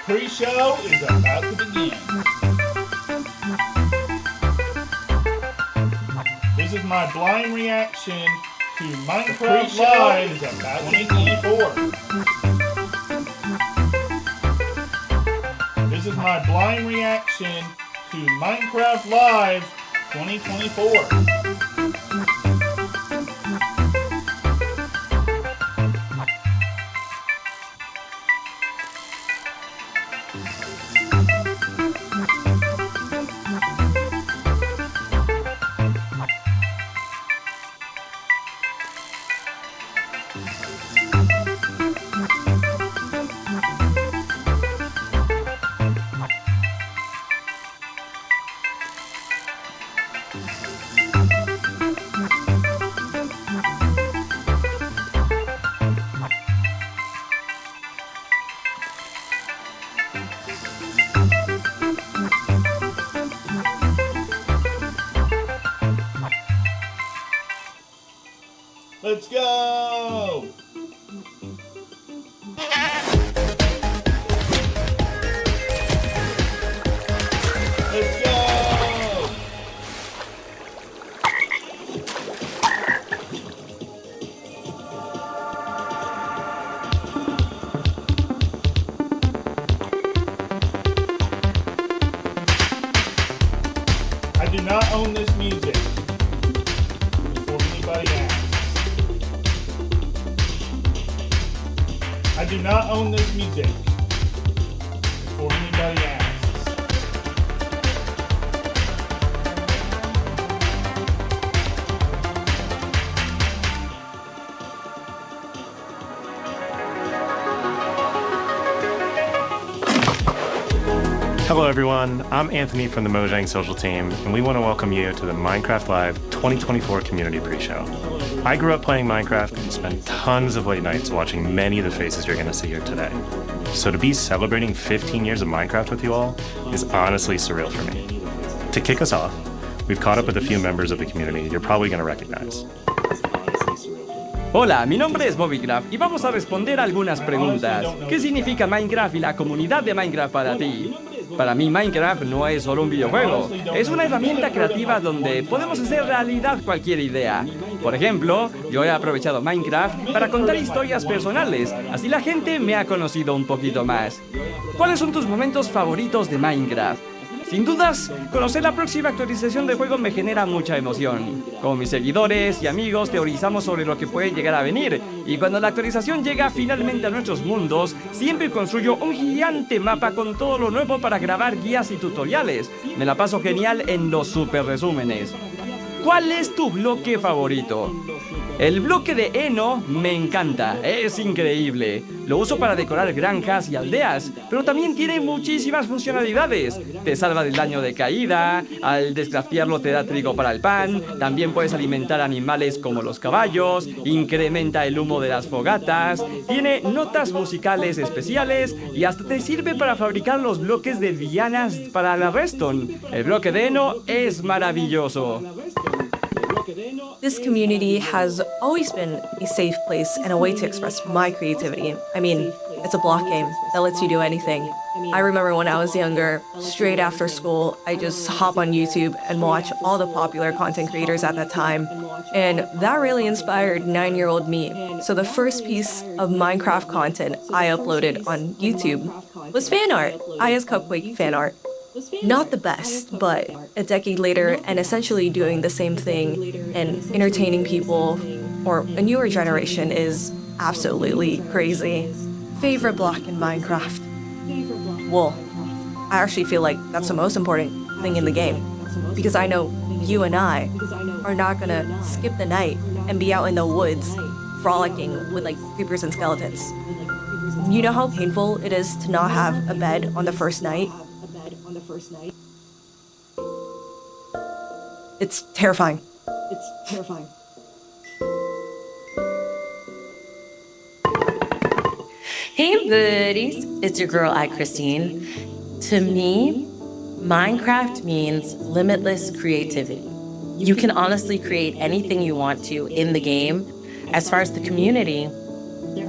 Pre-show is about to begin. This is my blind reaction to Minecraft Live is about 2024. This is my blind reaction to Minecraft Live 2024. Let's go! Let's go! I do not own this music. Before anybody asks. I do not own this music. Before anybody asks. Hello everyone, I'm Anthony from the Mojang Social Team, and we want to welcome you to the Minecraft Live 2024 Community Pre-Show. I grew up playing Minecraft and spent tons of late nights watching many of the faces you're going to see here today. So to be celebrating 15 years of Minecraft with you all is honestly surreal for me. To kick us off, we've caught up with a few members of the community you're probably going to recognize. Hola, mi nombre es Bobbycraft y vamos a responder algunas preguntas. ¿Qué significa Minecraft y la comunidad de Minecraft para ti? Para mí Minecraft no es solo un videojuego, es una herramienta creativa donde podemos hacer realidad cualquier idea. Por ejemplo, yo he aprovechado Minecraft para contar historias personales, así la gente me ha conocido un poquito más. ¿Cuáles son tus momentos favoritos de Minecraft? Sin dudas, conocer la próxima actualización del juego me genera mucha emoción. Como mis seguidores y amigos teorizamos sobre lo que puede llegar a venir, y cuando la actualización llega finalmente a nuestros mundos, siempre construyo un gigante mapa con todo lo nuevo para grabar guías y tutoriales. Me la paso genial en los super resúmenes. ¿Cuál es tu bloque favorito? El bloque de heno me encanta, es increíble. Lo uso para decorar granjas y aldeas, pero también tiene muchísimas funcionalidades. Te salva del daño de caída, al descraftearlo te da trigo para el pan, también puedes alimentar animales como los caballos, incrementa el humo de las fogatas, tiene notas musicales especiales y hasta te sirve para fabricar los bloques de dianas para la redstone. El bloque de heno es maravilloso. This community has always been a safe place and a way to express my creativity. I mean, it's a block game that lets you do anything. I remember when I was younger, straight after school, I just hop on YouTube and watch all the popular content creators at that time. And that really inspired 9-year-old me. So the first piece of Minecraft content I uploaded on YouTube was fan art, Aya's Cupquake fan art. Not the best, but a decade later and essentially doing the same thing and entertaining people or a newer generation is absolutely crazy. Favorite block in Minecraft? Well, I actually feel like that's the most important thing in the game because I know you and I are not gonna skip the night and be out in the woods frolicking with like creepers and skeletons. You know how painful it is to not have a bed on the first night? It's terrifying. Hey buddies, it's your girl iChristine. To me, Minecraft means limitless creativity. You can honestly create anything you want to in the game. As far as the community,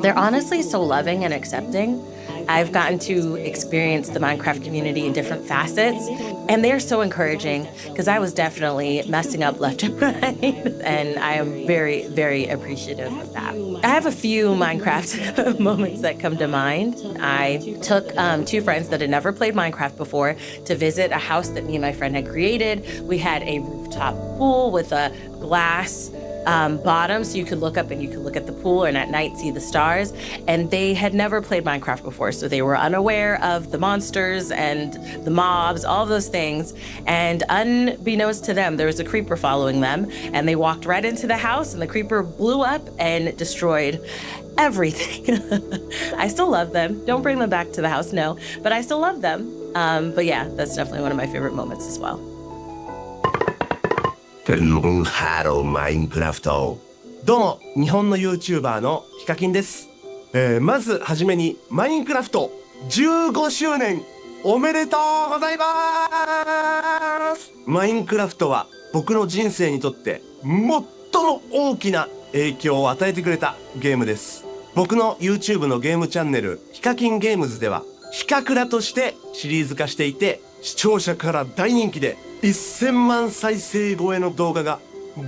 they're honestly so loving and accepting. I've gotten to experience the Minecraft community in different facets, and they're so encouraging because I was definitely messing up left and right, and I am very, very appreciative of that. I have a few Minecraft moments that come to mind. I took two friends that had never played Minecraft before to visit a house that me and my friend had created. We had a rooftop pool with a glass bottom, so you could look up and you could look at the pool and at night see the stars. And they had never played Minecraft before, so they were unaware of the monsters and the mobs, all of those things. And unbeknownst to them, there was a creeper following them, and they walked right into the house, and the creeper blew up and destroyed everything. I still love them. Don't bring them back to the house, no, but I still love them. But yeah, that's definitely one of my favorite moments as well. ハローマインクラフト。どうも、日本の YouTuber のヒカキンです。まずはじめにマインクラフト15周年おめでとうございます。マインクラフトは僕の人生にとって最も大きな影響を与えてくれたゲームです。僕の YouTube のゲームチャンネルヒカキンゲームズではヒカクラとしてシリーズ化していて、視聴者から大人気で1000万再生超えの動画が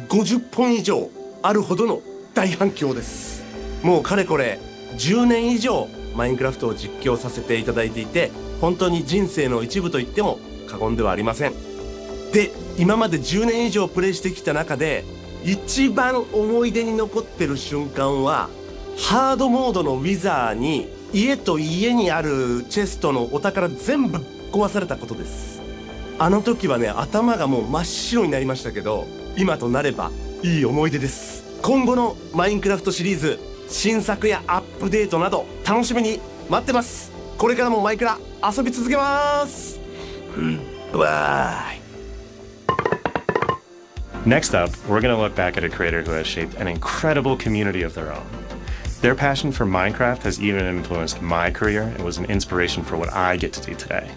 50本以上あるほどの大反響です。もうかれこれ10年以上マインクラフトを実況させていただいていて、本当に人生の一部と言っても過言ではありません。で、今まで10年以上プレイしてきた中で一番思い出に残ってる瞬間は、ハードモードのウィザーに家と家にあるチェストのお宝全部壊されたことです。あの時はね、頭がもう真っ白になりましたけど、今となればいい思い出です。今後のマインクラフトシリーズ、新作やアップデートなど楽しみに待ってます。これからもマイクラ遊び続けます。わーい。Next up, we're going to look back at a creator who has shaped an incredible community of their own. Their passion for Minecraft has even influenced my career and was an inspiration for what I get to do today.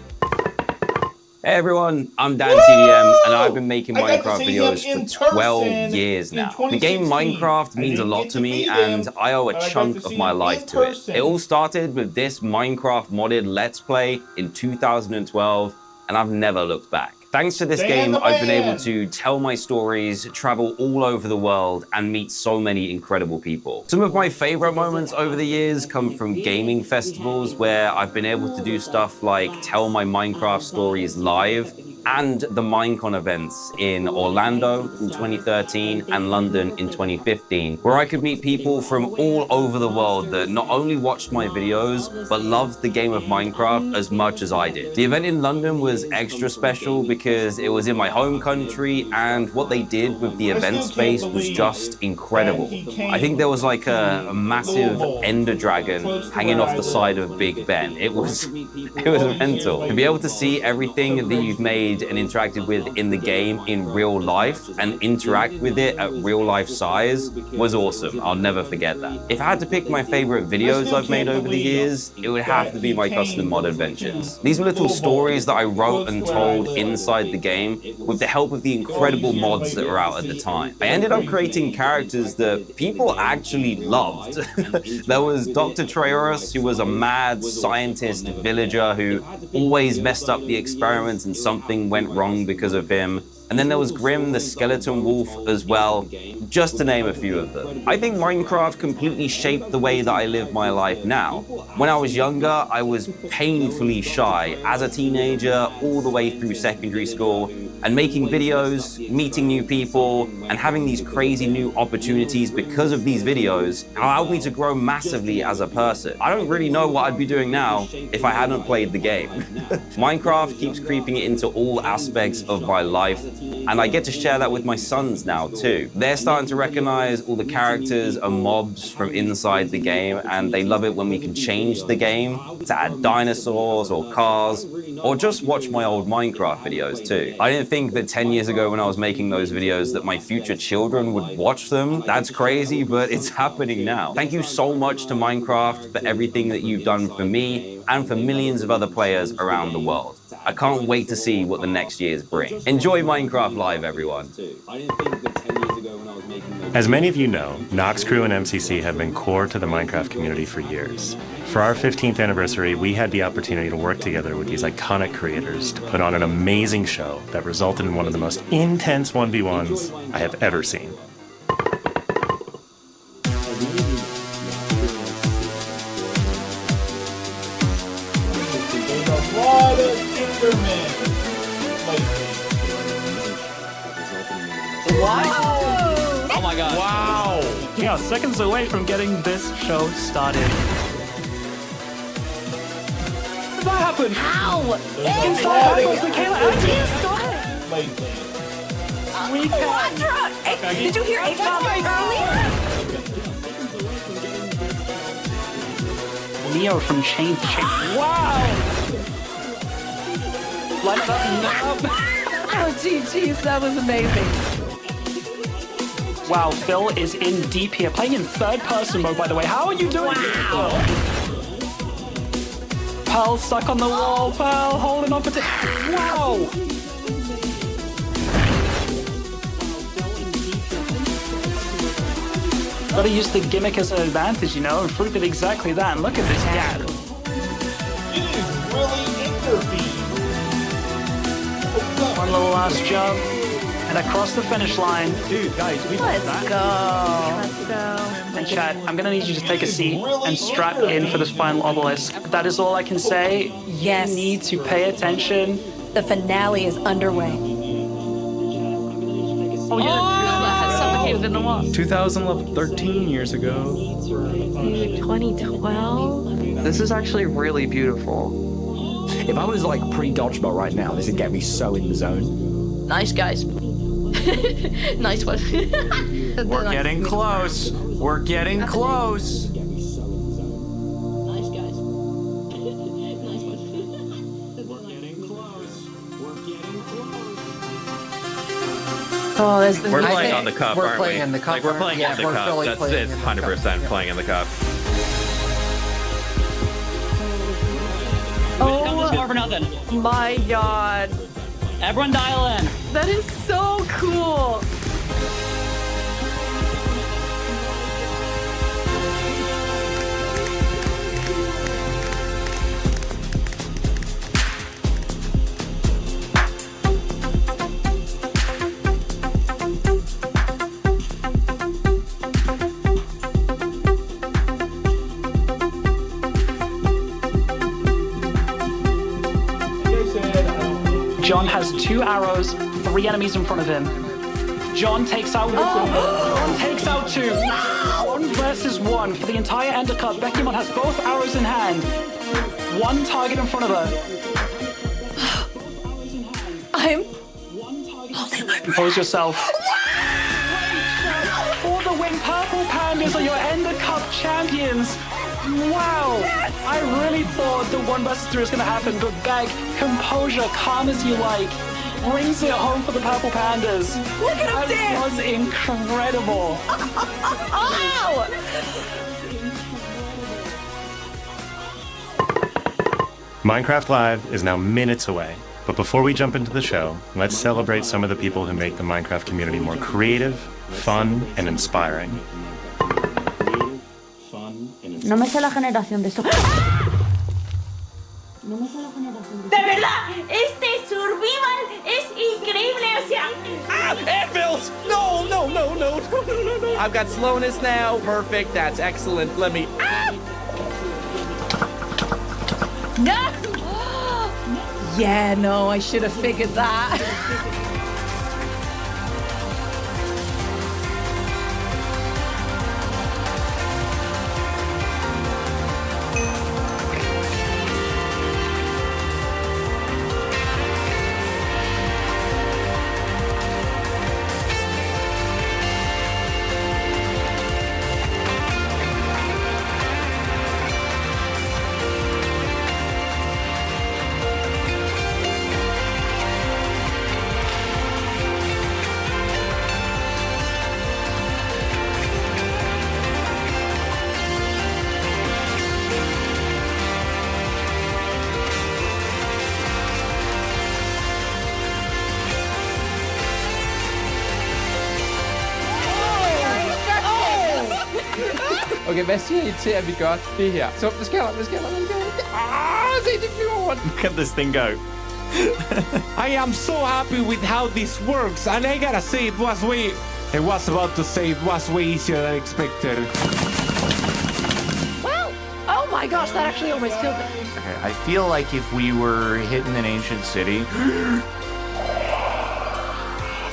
Hey everyone, I'm Dan TDM, and I've been making Minecraft videos for 12 years now. The game Minecraft means a lot to me, and I owe a chunk of my life to it. It all started with this Minecraft modded Let's Play in 2012, and I've never looked back. Thanks to this game, I've been able to tell my stories, travel all over the world, and meet so many incredible people. Some of my favorite moments over the years come from gaming festivals where I've been able to do stuff like tell my Minecraft stories live, and the Minecon events in Orlando in 2013 and London in 2015, where I could meet people from all over the world that not only watched my videos, but loved the game of Minecraft as much as I did. The event in London was extra special because it was in my home country, and what they did with the event space was just incredible. I think there was like a massive Ender Dragon hanging off the side of Big Ben. It was mental. To be able to see everything that you've made and interacted with in the game in real life and interact with it at real life size was awesome. I'll never forget that. If I had to pick my favorite videos I've made over the years, it would have to be my custom mod adventures. These were little stories that I wrote and told inside the game with the help of the incredible mods that were out at the time. I ended up creating characters that people actually loved. There was Dr. Trayaurus, who was a mad scientist villager who always messed up the experiments and something went wrong because of him. And then there was Grim the Skeleton Wolf as well, just to name a few of them. I think Minecraft completely shaped the way that I live my life now. When I was younger, I was painfully shy as a teenager all the way through secondary school, and making videos, meeting new people, and having these crazy new opportunities because of these videos allowed me to grow massively as a person. I don't really know what I'd be doing now if I hadn't played the game. Minecraft keeps creeping into all aspects of my life, and I get to share that with my sons now too. They're starting to recognize all the characters and mobs from inside the game, and they love it when we can change the game to add dinosaurs or cars, or just watch my old Minecraft videos too. I didn't think that 10 years ago when I was making those videos that my future children would watch them. That's crazy, but it's happening now. Thank you so much to Minecraft for everything that you've done for me and for millions of other players around the world. I can't wait to see what the next years bring. Enjoy Minecraft Live, everyone. As many of you know, Nox Crew and MCC have been core to the Minecraft community for years. For our 15th anniversary, we had the opportunity to work together with these iconic creators to put on an amazing show that resulted in one of the most intense 1v1s I have ever seen. There's a lot of Endermen lately. Wow! Oh my god. Wow! We are seconds away from getting this show started. What happened? Ow! Michaela, lately. We can. Did you hear A-Top earlier? Neo from Chain to Chain. Wow! Line it up now. Oh, geez, that was amazing. Wow, Phil is in deep here, playing in third-person mode, by the way. How are you doing? Wow! Pearl stuck on the wall. Pearl holding on for wow! Gotta use the gimmick as an advantage, you know, and Fruit did exactly that. And look at this gap. It is really interfering. One little last jump, and across the finish line. Dude, guys, we Let's that. go. Let's go. And chat, I'm gonna need you to take a seat and strap in for this final obelisk. That is all I can say. Yes. You need to pay attention. The finale is underway. Oh, yeah. Suffocated in the wall. 2013 years ago. 2012? This is actually really beautiful. If I was like pre-dodgeball right now, this would get me so in the zone. Nice, guys. Nice one. We're getting close. We're getting close. Nice, guys. Nice one. Oh, there's the We're playing on the cup, we're aren't playing we? in the cup. Like, we're playing Yeah, in the we're cup. fully That's playing it's in the 100% cup. playing in the cup. Oh, More for nothing. my God. Everyone dial in. That is so cool. John has 2 arrows, 3 enemies in front of him. John takes out 1. John takes out 2. 1 versus 1 for the entire Ender Cup. Beckymon has both arrows in hand. 1 target in front of her. I'm... Compose yourself. For the win, Purple Pandas are your Ender Cup champions. Wow! Yes! I really thought the 1 versus 3 was going to happen, but Beck, composure, calm as you like, brings it home for the Purple Pandas. Look at him dance! That was incredible. Ow! Minecraft Live is now minutes away, but before we jump into the show, let's celebrate some of the people who make the Minecraft community more creative, fun, and inspiring. No me sé la generación de esto. ¡De verdad! ¡Este survival es increíble! O sea... Anvils! No! I've got slowness now. Perfect. That's excellent. Let me. Yeah, no, I should have figured that. Okay, hvad siger I til, at vi gør det her? Så det sker. Se, det flyver rundt. Look at this thing go. I am so happy with how this works, and I gotta say it was way easier than expected. Well, oh my gosh, that actually almost killed me. Okay, I feel like if we were hitting an ancient city,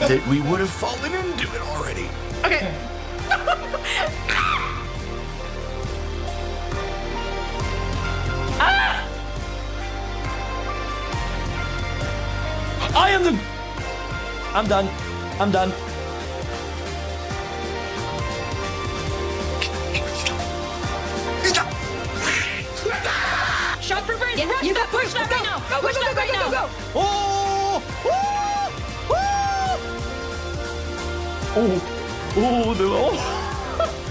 that we would have fallen into it already. Okay. I am the... I'm done. Shot for burn. Yeah, you got push that right now. Push that right now. Go.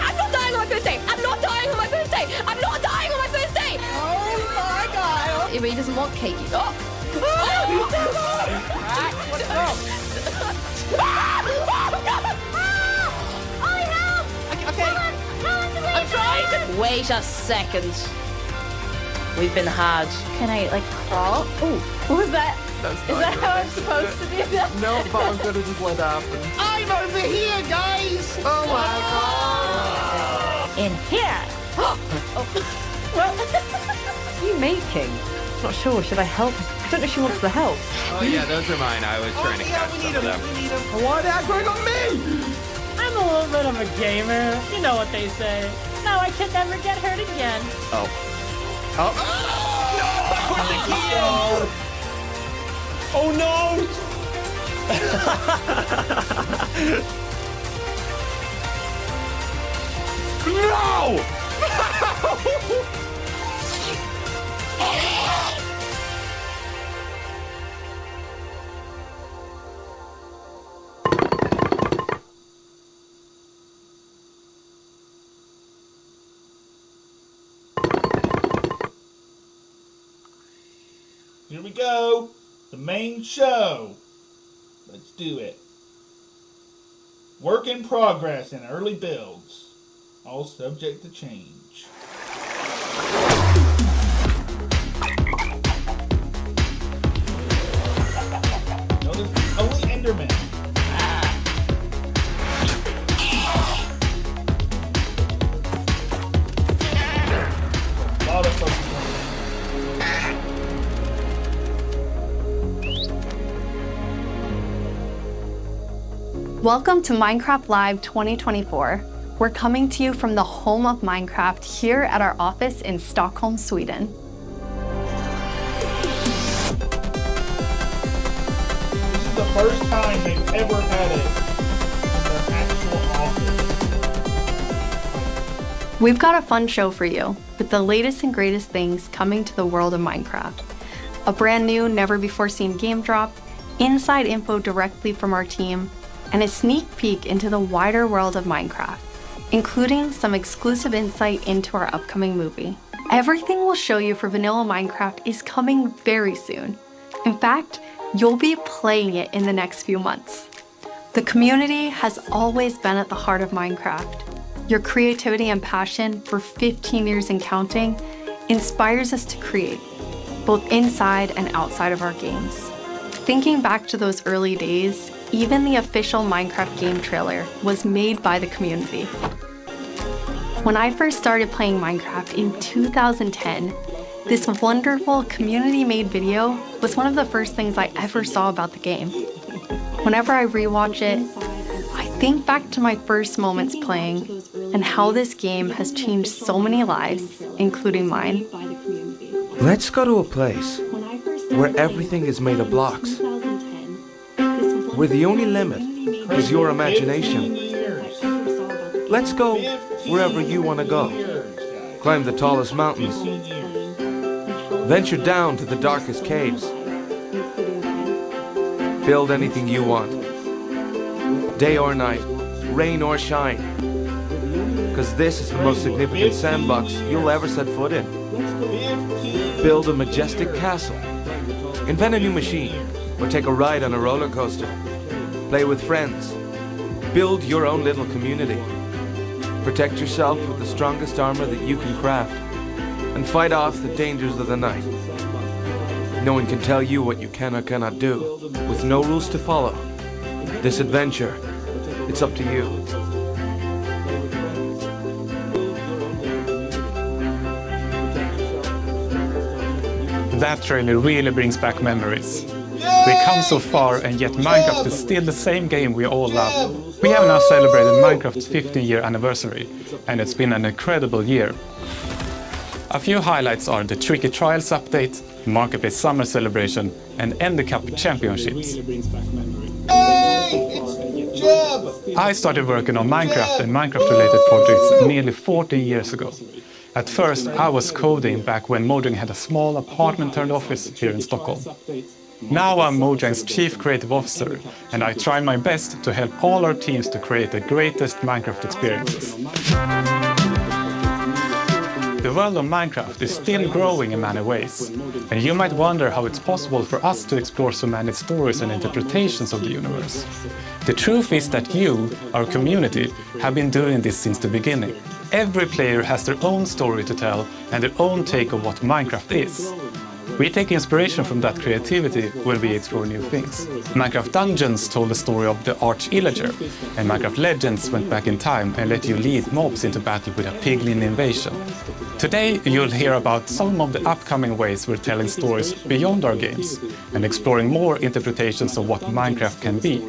I'm not dying on my first day. I'm not dying on my first day. Oh my god. He doesn't want cake. Oh. Okay. I'm trying. Wait a second. We've been hard. Can I crawl? Oh, what was that? Is that how I'm supposed to do that? No, but I'm gonna just let that happen. I'm over here, guys. Oh my god. In here. Well, what are you making? I'm not sure. Should I help? I don't know if she wants the help. Oh yeah, those are mine. I was trying to catch some of them. Why that quick on me? I'm a little bit of a gamer. You know what they say. Now I can never get hurt again. Oh. Oh no! No! Here we go. The main show. Let's do it. Work in progress and early builds. All subject to change. Notice only Enderman. A lot of focus. Welcome to Minecraft Live 2024. We're coming to you from the home of Minecraft here at our office in Stockholm, Sweden. This is the first time they've ever had it in their actual office. We've got a fun show for you with the latest and greatest things coming to the world of Minecraft. A brand new, never before seen game drop, inside info directly from our team, and a sneak peek into the wider world of Minecraft, including some exclusive insight into our upcoming movie. Everything we'll show you for vanilla Minecraft is coming very soon. In fact, you'll be playing it in the next few months. The community has always been at the heart of Minecraft. Your creativity and passion for 15 years and counting inspires us to create, both inside and outside of our games. Thinking back to those early days, even the official Minecraft game trailer was made by the community. When I first started playing Minecraft in 2010, this wonderful community-made video was one of the first things I ever saw about the game. Whenever I rewatch it, I think back to my first moments playing and how this game has changed so many lives, including mine. Let's go to a place where everything is made of blocks, where the only limit is your imagination. Let's go wherever you want to go. Climb the tallest mountains. Venture down to the darkest caves. Build anything you want. Day or night, rain or shine. Because this is the most significant sandbox you'll ever set foot in. Build a majestic castle. Invent a new machine, or take a ride on a roller coaster. Play with friends. Build your own little community. Protect yourself with the strongest armor that you can craft, and fight off the dangers of the night. No one can tell you what you can or cannot do, with no rules to follow. This adventure, it's up to you. That trailer really brings back memories. We come so far, and yet Minecraft is still the same game we all love. We have now celebrated Minecraft's 15-year anniversary, and it's been an incredible year. A few highlights are the Tricky Trials update, Marketplace Summer Celebration, and Ender Cup Championships. I started working on Minecraft and Minecraft-related projects nearly 14 years ago. At first, I was coding back when Mojang had a small apartment-turned-office here in Stockholm. Now I'm Mojang's Chief Creative Officer, and I try my best to help all our teams to create the greatest Minecraft experiences. The world of Minecraft is still growing in many ways, and you might wonder how it's possible for us to explore so many stories and interpretations of the universe. The truth is that you, our community, have been doing this since the beginning. Every player has their own story to tell and their own take of what Minecraft is. We take inspiration from that creativity when we explore new things. Minecraft Dungeons told the story of the Arch-Illager, and Minecraft Legends went back in time and let you lead mobs into battle with a piglin invasion. Today you'll hear about some of the upcoming ways we're telling stories beyond our games and exploring more interpretations of what Minecraft can be.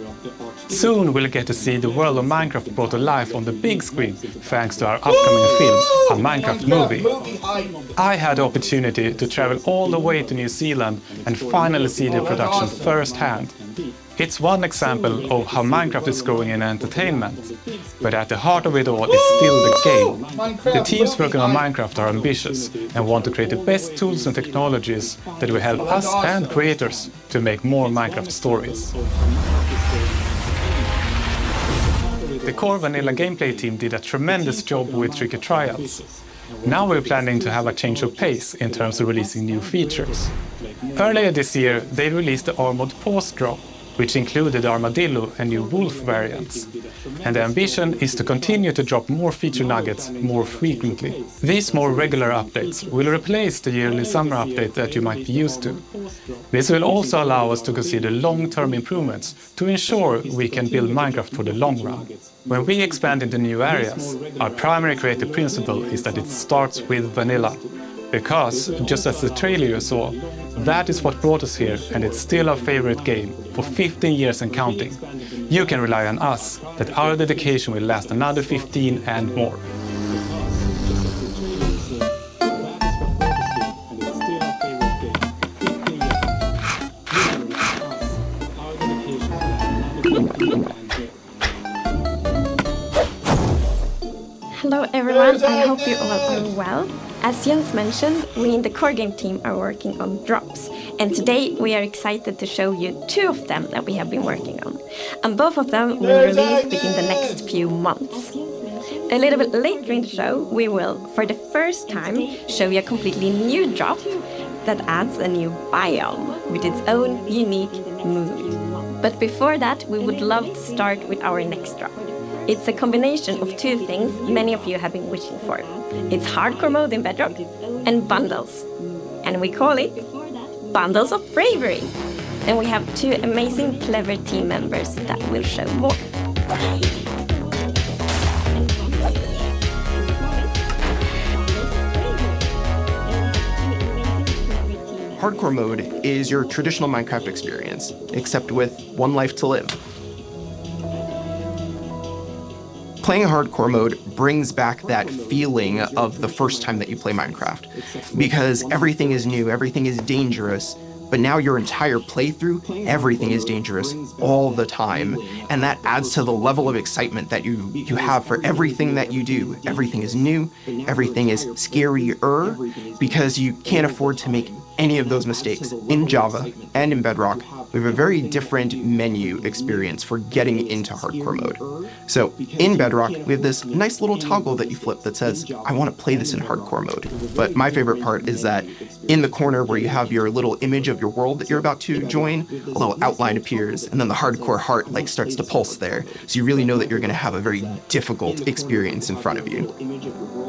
Soon we'll get to see the world of Minecraft brought to life on the big screen thanks to our upcoming film, a Minecraft movie. I had the opportunity to travel all the way to New Zealand and finally see the production firsthand. It's one example of how Minecraft is growing in entertainment, but at the heart of it all is still the game. The teams working on Minecraft are ambitious and want to create the best tools and technologies that will help us and creators to make more Minecraft stories. The core vanilla gameplay team did a tremendous job with Tricky Trials. Now we're planning to have a change of pace in terms of releasing new features. Earlier this year, they released the Armored Pause drop, which included the Armadillo and new Wolf variants. And the ambition is to continue to drop more feature nuggets more frequently. These more regular updates will replace the yearly summer update that you might be used to. This will also allow us to consider long-term improvements to ensure we can build Minecraft for the long run. When we expand into new areas, our primary creative principle is that it starts with vanilla. Because, just as the trailer you saw, that is what brought us here, and it's still our favorite game, for 15 years and counting. You can rely on us, that our dedication will last another 15 and more. Hello everyone, I hope you all are well. As Jens mentioned, we in the core game team are working on drops, and today we are excited to show you 2 of them that we have been working on. And both of them will release within the next few months. A little bit later in the show, we will, for the first time, show you a completely new drop that adds a new biome with its own unique mood. But before that, we would love to start with our next drop. It's a combination of 2 things many of you have been wishing for. It's hardcore mode in Bedrock and bundles. And we call it Bundles of Bravery. And we have 2 amazing, clever team members that will show more. Hardcore mode is your traditional Minecraft experience, except with 1 life to live. Playing hardcore mode brings back that feeling of the first time that you play Minecraft, because everything is new, everything is dangerous, but now your entire playthrough, everything is dangerous all the time, and that adds to the level of excitement that you have for everything that you do. Everything is new, everything is scarier, because you can't afford to make any of those mistakes in Java and in Bedrock we have a very different menu experience for getting into hardcore mode. So in Bedrock, we have this nice little toggle that you flip that says, I want to play this in hardcore mode. But my favorite part is that in the corner where you have your little image of your world that you're about to join, a little outline appears, and then the hardcore heart like starts to pulse there. So you really know that you're going to have a very difficult experience in front of you.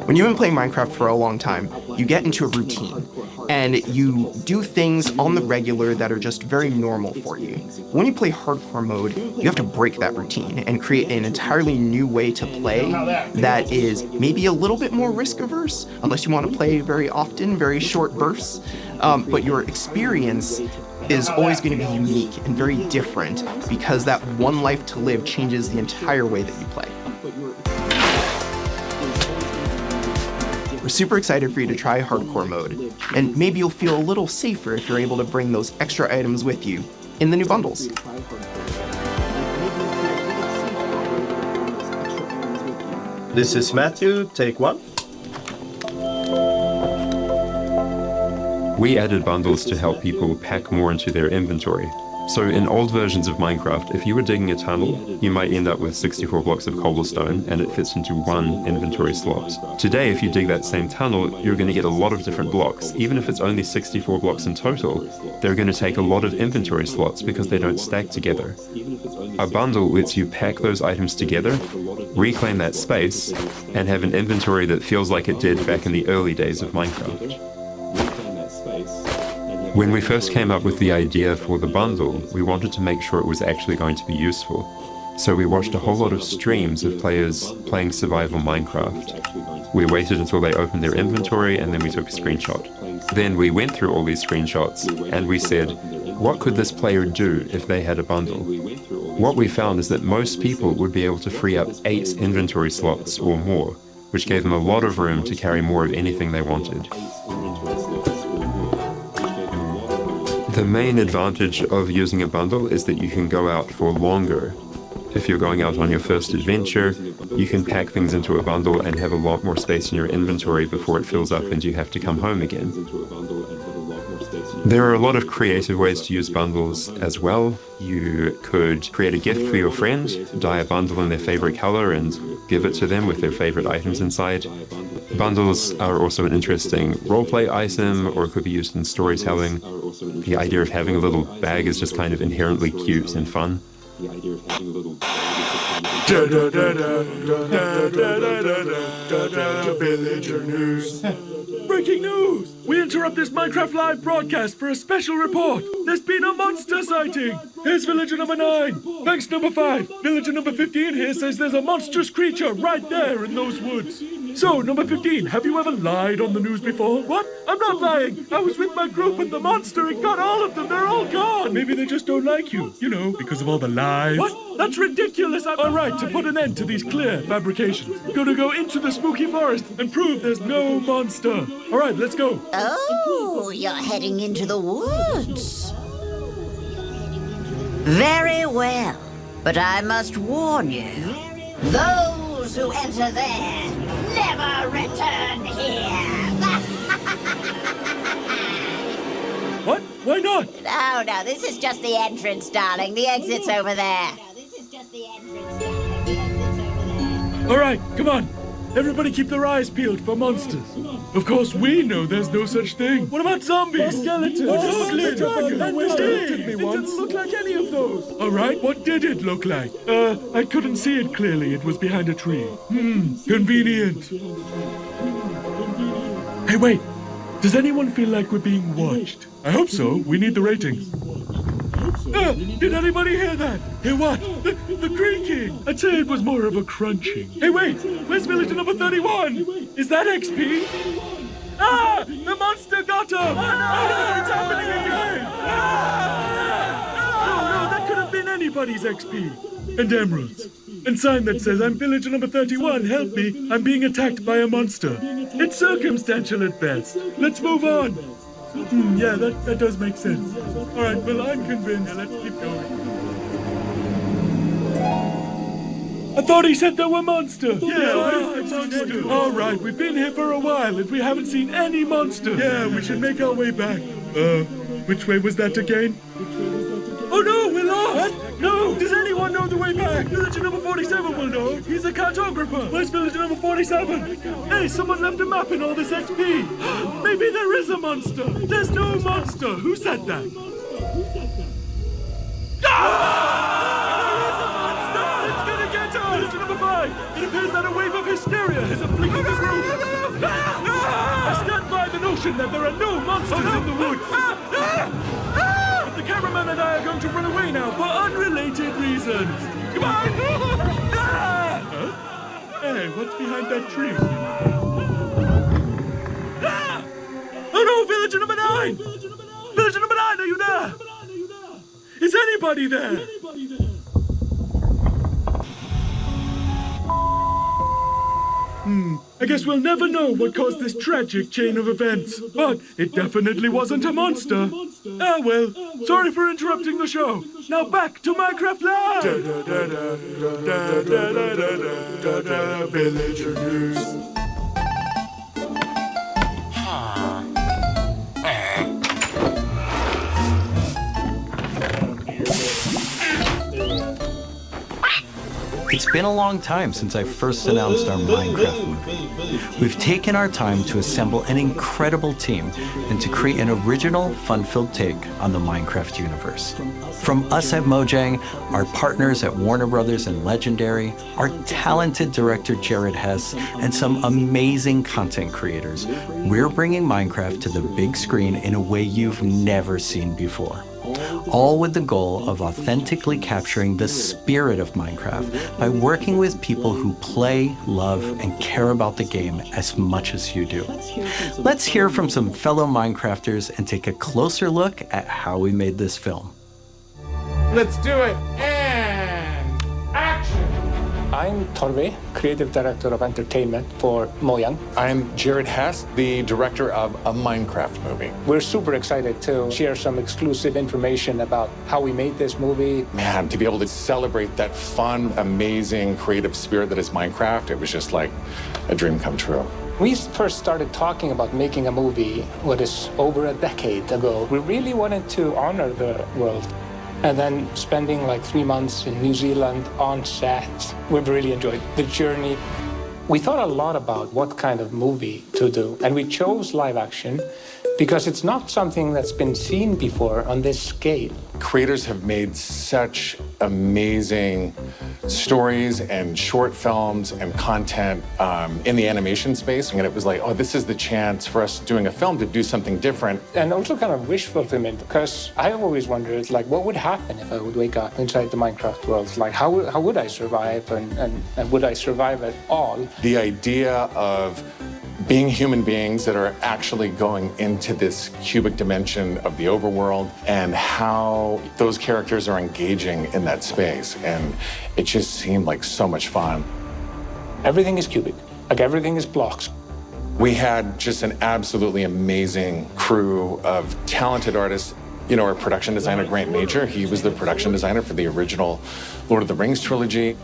When you've been playing Minecraft for a long time, you get into a routine, and you do things on the regular that are just very normal for you. When you play hardcore mode, you have to break that routine and create an entirely new way to play that is maybe a little bit more risk averse, unless you want to play very often, very short bursts. But your experience is always going to be unique and very different because that one life to live changes the entire way that you play. We're super excited for you to try hardcore mode, and maybe you'll feel a little safer if you're able to bring those extra items with you in the new bundles. This is Matthew, take one. We added bundles to help people pack more into their inventory. So in old versions of Minecraft, if you were digging a tunnel, you might end up with 64 blocks of cobblestone and it fits into one inventory slot. Today, if you dig that same tunnel, you're going to get a lot of different blocks. Even if it's only 64 blocks in total, they're going to take a lot of inventory slots because they don't stack together. A bundle lets you pack those items together, reclaim that space, and have an inventory that feels like it did back in the early days of Minecraft. When we first came up with the idea for the bundle, we wanted to make sure it was actually going to be useful. So we watched a whole lot of streams of players playing survival Minecraft. We waited until they opened their inventory and then we took a screenshot. Then we went through all these screenshots and we said, what could this player do if they had a bundle? What we found is that most people would be able to free up 8 inventory slots or more, which gave them a lot of room to carry more of anything they wanted. The main advantage of using a bundle is that you can go out for longer. If you're going out on your first adventure, you can pack things into a bundle and have a lot more space in your inventory before it fills up and you have to come home again. There are a lot of creative ways to use bundles as well. You could create a gift for your friend, dye a bundle in their favorite color and give it to them with their favorite items inside. Bundles are also an interesting roleplay item, or it could be used in storytelling. The idea of having a little bag is just kind of inherently cute and fun. Villager news. Breaking news! We interrupt this Minecraft Live broadcast for a special report. There's been a monster sighting. Here's villager number 9. Thanks, number 5. Villager number 15 here says there's a monstrous creature right there in those woods. So, number 15, have you ever lied on the news before? What? I'm not lying. I was with my group and the monster and got all of them. They're all gone. Maybe they just don't like you. You know, because of all the lies. What? That's ridiculous. All right, to put an end to these clear fabrications, we're gonna go into the spooky forest and prove there's no monster. All right, let's go. Oh, you're heading into the woods. Very well, but I must warn you, those who enter there never return here. What? Why not? No, this is just the entrance, darling. The exit's over there. All right, come on. Everybody keep their eyes peeled for monsters. Of course, we know there's no such thing. What about zombies? Skeletons? Goblins? Dragons? It didn't look like any of those. All right, what did it look like? I couldn't see it clearly. It was behind a tree. Convenient. Hey, wait. Does anyone feel like we're being watched? I hope so. We need the ratings. Did anybody hear that? Hear what? The creaking. I'd say it was more of a crunching. Hey, wait. Where's villager number 31? Is that XP? Ah! The monster got him! Oh, no! It's happening again! No, that could have been anybody's XP. And emeralds. And sign that says, I'm villager number 31, help me, I'm being attacked by a monster. It's circumstantial at best. Let's move on. Yeah, that does make sense. All right, well, I'm convinced. Let's keep going. I thought he said there were monsters. Yeah, where's the monster? All right, we've been here for a while and we haven't seen any monster. Yeah, we should make our way back. Which way was that again? Oh, Oh no, we're lost! No! Does anyone know the way back? Villager number 47 will know. He's a cartographer. Where's villager number 47? Hey, someone left a map in all this XP. Maybe there is a monster. There's no monster. Who said that? It's gonna get us! Villager number 5! It appears that a wave of hysteria has afflicted the room. I stand by the notion that there are no monsters in the woods. But the cameraman and I are going to run away now for unrelated reasons. Goodbye! Huh? Hey, what's behind that tree? Oh no, villager number 9! Villager number 9, are you there? Is anybody there? I guess we'll never know what caused this tragic chain of events, but it definitely wasn't a monster. Ah well, sorry for interrupting the show. Now back to Minecraft Live! Villager News. It's been a long time since I first announced our Minecraft movie. We've taken our time to assemble an incredible team and to create an original, fun-filled take on the Minecraft universe. From us at Mojang, our partners at Warner Brothers and Legendary, our talented director Jared Hess, and some amazing content creators, we're bringing Minecraft to the big screen in a way you've never seen before. All with the goal of authentically capturing the spirit of Minecraft by working with people who play, love, and care about the game as much as you do. Let's hear from some fellow Minecrafters and take a closer look at how we made this film. Let's do it, and action! I'm Torve, Creative Director of Entertainment for Mojang. I'm Jared Hess, the director of a Minecraft movie. We're super excited to share some exclusive information about how we made this movie. Man, to be able to celebrate that fun, amazing, creative spirit that is Minecraft, it was just like a dream come true. We first started talking about making a movie, what is over a decade ago. We really wanted to honor the world. And then spending like 3 months in New Zealand on set, we've really enjoyed the journey. We thought a lot about what kind of movie to do, and we chose live action because it's not something that's been seen before on this scale. Creators have made such amazing stories and short films and content in the animation space, and it was like, oh, this is the chance for us doing a film to do something different. And also kind of wish fulfillment, because I always wondered, like, what would happen if I would wake up inside the Minecraft world? Like, how would I survive, and would I survive at all? The idea of being human beings that are actually going into this cubic dimension of the overworld and how those characters are engaging in that space. And it just seemed like so much fun. Everything is cubic, like everything is blocks. We had just an absolutely amazing crew of talented artists. You know, our production designer, Grant Major, he was the production designer for the original Lord of the Rings trilogy.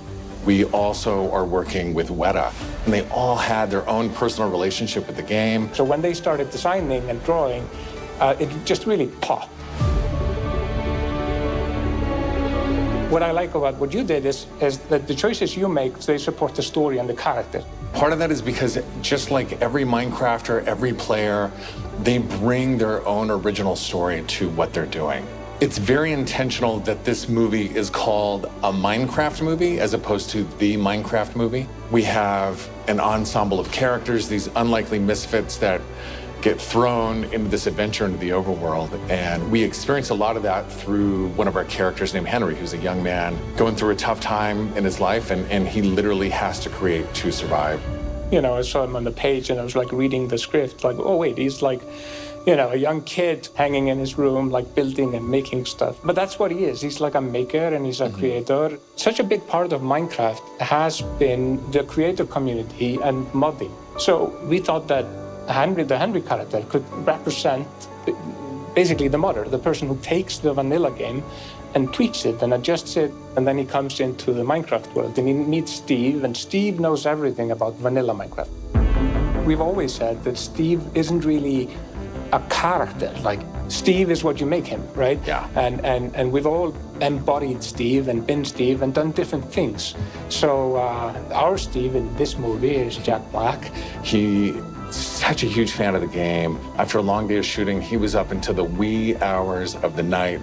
We also are working with Weta, and they all had their own personal relationship with the game. So when they started designing and drawing, it just really popped. What I like about what you did is that the choices you make, they support the story and the character. Part of that is because just like every Minecrafter, every player, they bring their own original story to what they're doing. It's very intentional that this movie is called a Minecraft movie as opposed to the Minecraft movie. We have an ensemble of characters, these unlikely misfits that get thrown into this adventure into the overworld. And we experience a lot of that through one of our characters named Henry, who's a young man going through a tough time in his life, and he literally has to create to survive. You know, I saw him on the page and I was like reading the script, like, oh wait, he's like, you know, a young kid hanging in his room, like building and making stuff. But that's what he is. He's like a maker and he's a creator. Such a big part of Minecraft has been the creator community and modding. So we thought that Henry, the Henry character, could represent basically the modder, the person who takes the vanilla game and tweaks it and adjusts it, and then he comes into the Minecraft world and he meets Steve, and Steve knows everything about vanilla Minecraft. We've always said that Steve isn't really a character. Like Steve is what you make him, right? Yeah. And we've all embodied Steve and been Steve and done different things. So our Steve in this movie is Jack Black. He's such a huge fan of the game. After a long day of shooting, he was up into the wee hours of the night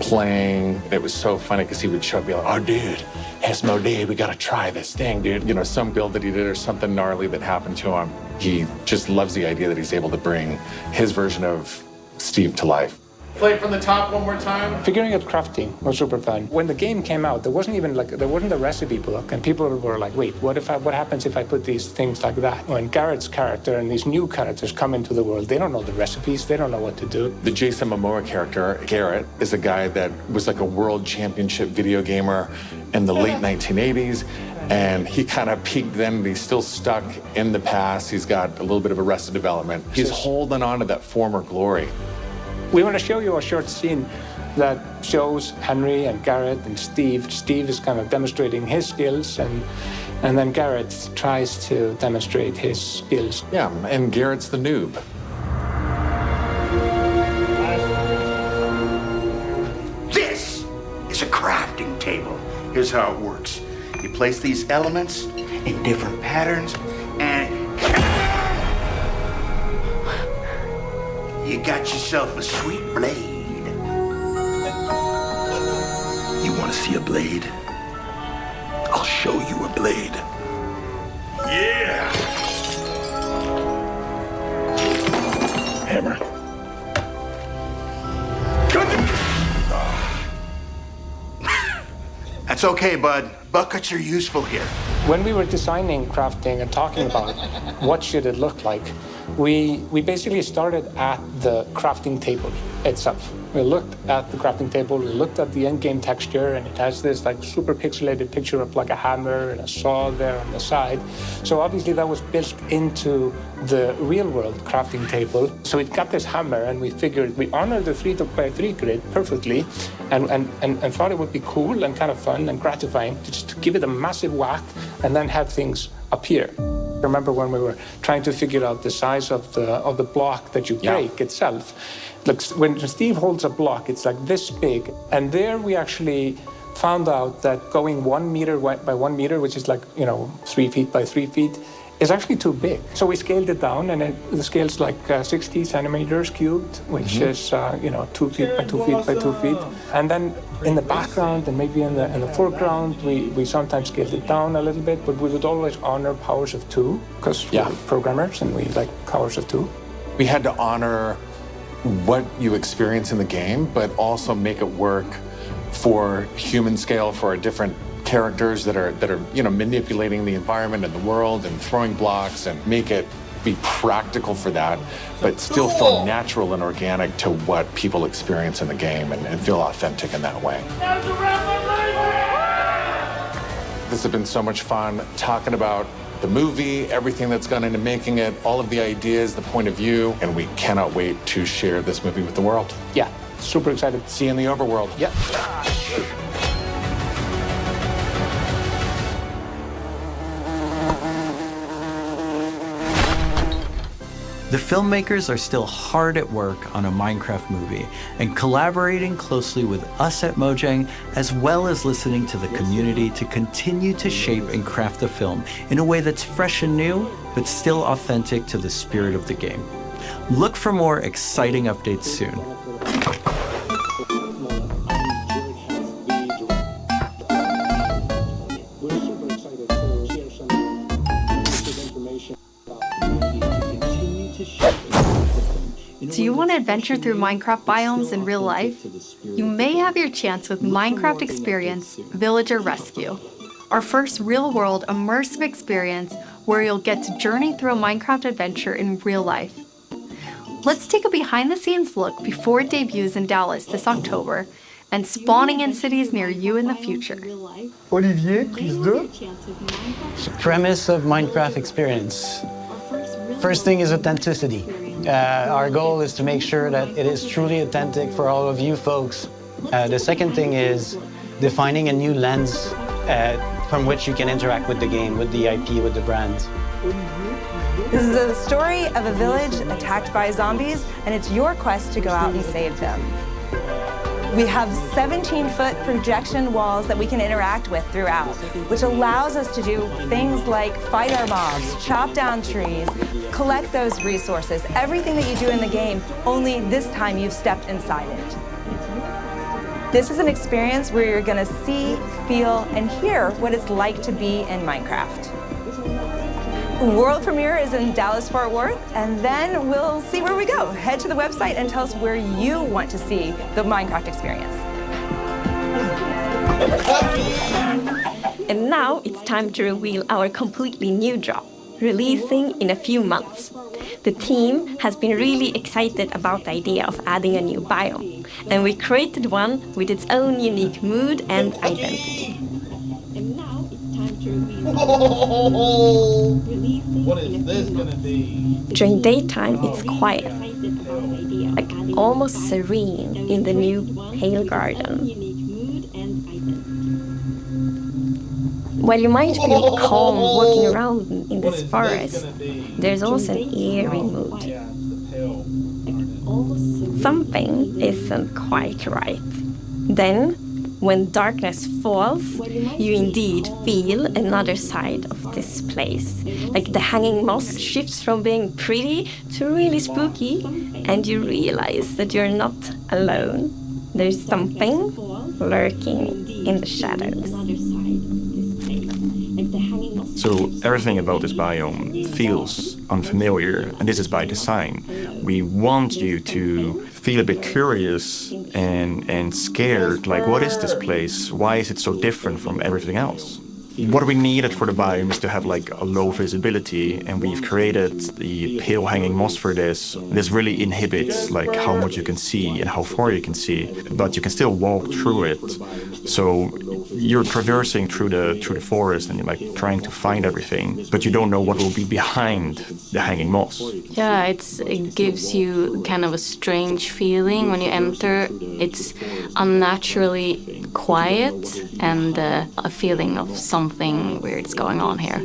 playing. It was so funny because he would show up and be like, oh, dude, Asmodee, we got to try this thing, dude. You know, some build that he did or something gnarly that happened to him. He just loves the idea that he's able to bring his version of Steve to life. Play it from the top one more time. Figuring out crafting was super fun. When the game came out, there wasn't a recipe book, and people were like, "Wait, what happens if I put these things like that?" When Garrett's character and these new characters come into the world, they don't know the recipes, they don't know what to do. The Jason Momoa character, Garrett, is a guy that was like a world championship video gamer in the late 1980s, and he kind of peaked then. He's still stuck in the past. He's got a little bit of Arrested Development. He's holding on to that former glory. We want to show you a short scene that shows Henry and Garrett and Steve. Steve is kind of demonstrating his skills, and then Garrett tries to demonstrate his skills. Yeah, and Garrett's the noob. This is a crafting table. Here's how it works. You place these elements in different patterns, and you got yourself a sweet blade. You want to see a blade? I'll show you a blade. Yeah! Hammer. That's okay, bud. Buckets are useful here. When we were designing crafting and talking about what should it look like, we basically started at the crafting table itself. We looked at the crafting table, we looked at the end-game texture, and it has this like super pixelated picture of like a hammer and a saw there on the side. So obviously that was built into the real-world crafting table. So it got this hammer, and we figured we honored the 3x3 grid perfectly, and thought it would be cool and kind of fun and gratifying to just give it a massive whack and then have things appear. Remember when we were trying to figure out the size of the block that you break itself? Look, when Steve holds a block, it's like this big. And there we actually found out that going 1 meter by 1 meter, which is like, 3 feet by 3 feet, is actually too big. So we scaled it down, and the scale's like 60 centimeters cubed, which is 2 feet by 2 feet by 2 feet. And then in the background and maybe in the foreground, we sometimes scaled it down a little bit, but we would always honor powers of 2 because we're programmers and we like powers of 2. We had to honor what you experience in the game, but also make it work for human scale for our different characters that are manipulating the environment and the world and throwing blocks, and make it be practical for that, but still feel natural and organic to what people experience in the game, and feel authentic in that way. This has been so much fun talking about the movie, everything that's gone into making it, all of the ideas, the point of view, and we cannot wait to share this movie with the world. Yeah, super excited. See you in the overworld. Yeah. The filmmakers are still hard at work on a Minecraft movie and collaborating closely with us at Mojang, as well as listening to the community to continue to shape and craft the film in a way that's fresh and new, but still authentic to the spirit of the game. Look for more exciting updates soon. Do you want to adventure through Minecraft biomes in real life? You may have your chance with Minecraft Experience Villager Rescue, our first real-world immersive experience where you'll get to journey through a Minecraft adventure in real life. Let's take a behind-the-scenes look before it debuts in Dallas this October and spawning in cities near you in the future. Olivier, prise 2. Premise of Minecraft Experience. First thing is authenticity. Our goal is to make sure that it is truly authentic for all of you folks. The second thing is defining a new lens from which you can interact with the game, with the IP, with the brand. This is the story of a village attacked by zombies, and it's your quest to go out and save them. We have 17-foot projection walls that we can interact with throughout, which allows us to do things like fight our mobs, chop down trees, collect those resources, everything that you do in the game, only this time you've stepped inside it. This is an experience where you're gonna see, feel, and hear what it's like to be in Minecraft. World premiere is in Dallas-Fort Worth, and then we'll see where we go. Head to the website and tell us where you want to see the Minecraft experience. And now it's time to reveal our completely new drop, releasing in a few months. The team has been really excited about the idea of adding a new biome, and we created one with its own unique mood and identity. What is this gonna be? During daytime, it's quiet, like almost serene in the new Pale Garden. While you might feel calm walking around in this forest, there's also an eerie mood. Something isn't quite right. Then, when darkness falls, you indeed feel another side of this place. Like the hanging moss shifts from being pretty to really spooky, and you realize that you're not alone. There's something lurking in the shadows. So everything about this biome feels unfamiliar, and this is by design. We want you to feel a bit curious and scared, like what is this place? Why is it so different from everything else? What we needed for the biome is to have like a low visibility, and we've created the pale hanging moss for this. This really inhibits like how much you can see and how far you can see, but you can still walk through it. So you're traversing through the forest and you're like trying to find everything, but you don't know what will be behind the hanging moss. Yeah, it gives you kind of a strange feeling when you enter. It's unnaturally quiet and a feeling of something weird's going on here.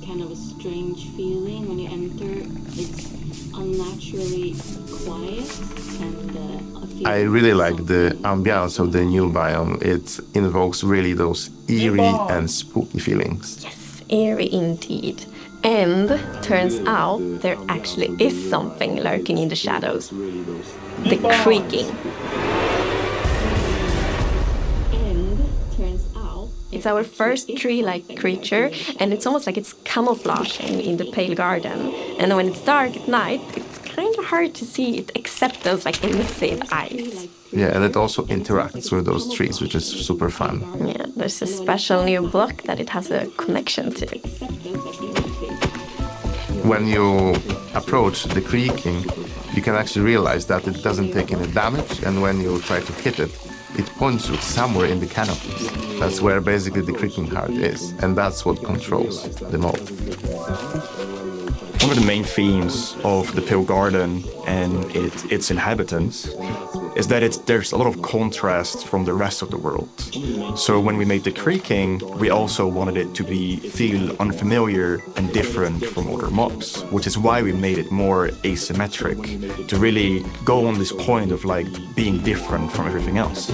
Kind of a strange feeling when you enter. It's unnaturally quiet and I really like the ambiance of the new biome. It invokes really those eerie and spooky feelings. Yes, eerie indeed. And turns out there actually is something lurking in the shadows. The creaking. It's our first tree-like creature, and it's almost like it's camouflaging in the Pale Garden. And when it's dark at night, it's kind of hard to see it except those like elusive eyes. Yeah, and it also interacts with those trees, which is super fun. Yeah, there's a special new block that it has a connection to. When you approach the creaking, you can actually realize that it doesn't take any damage, and when you try to hit it, it points you somewhere in the canopies. That's where basically the creaking heart is, and that's what controls the mob. One of the main themes of the Pale Garden and its inhabitants is that there's a lot of contrast from the rest of the world. So when we made the creaking, we also wanted it to feel unfamiliar and different from other mobs, which is why we made it more asymmetric, to really go on this point of like being different from everything else.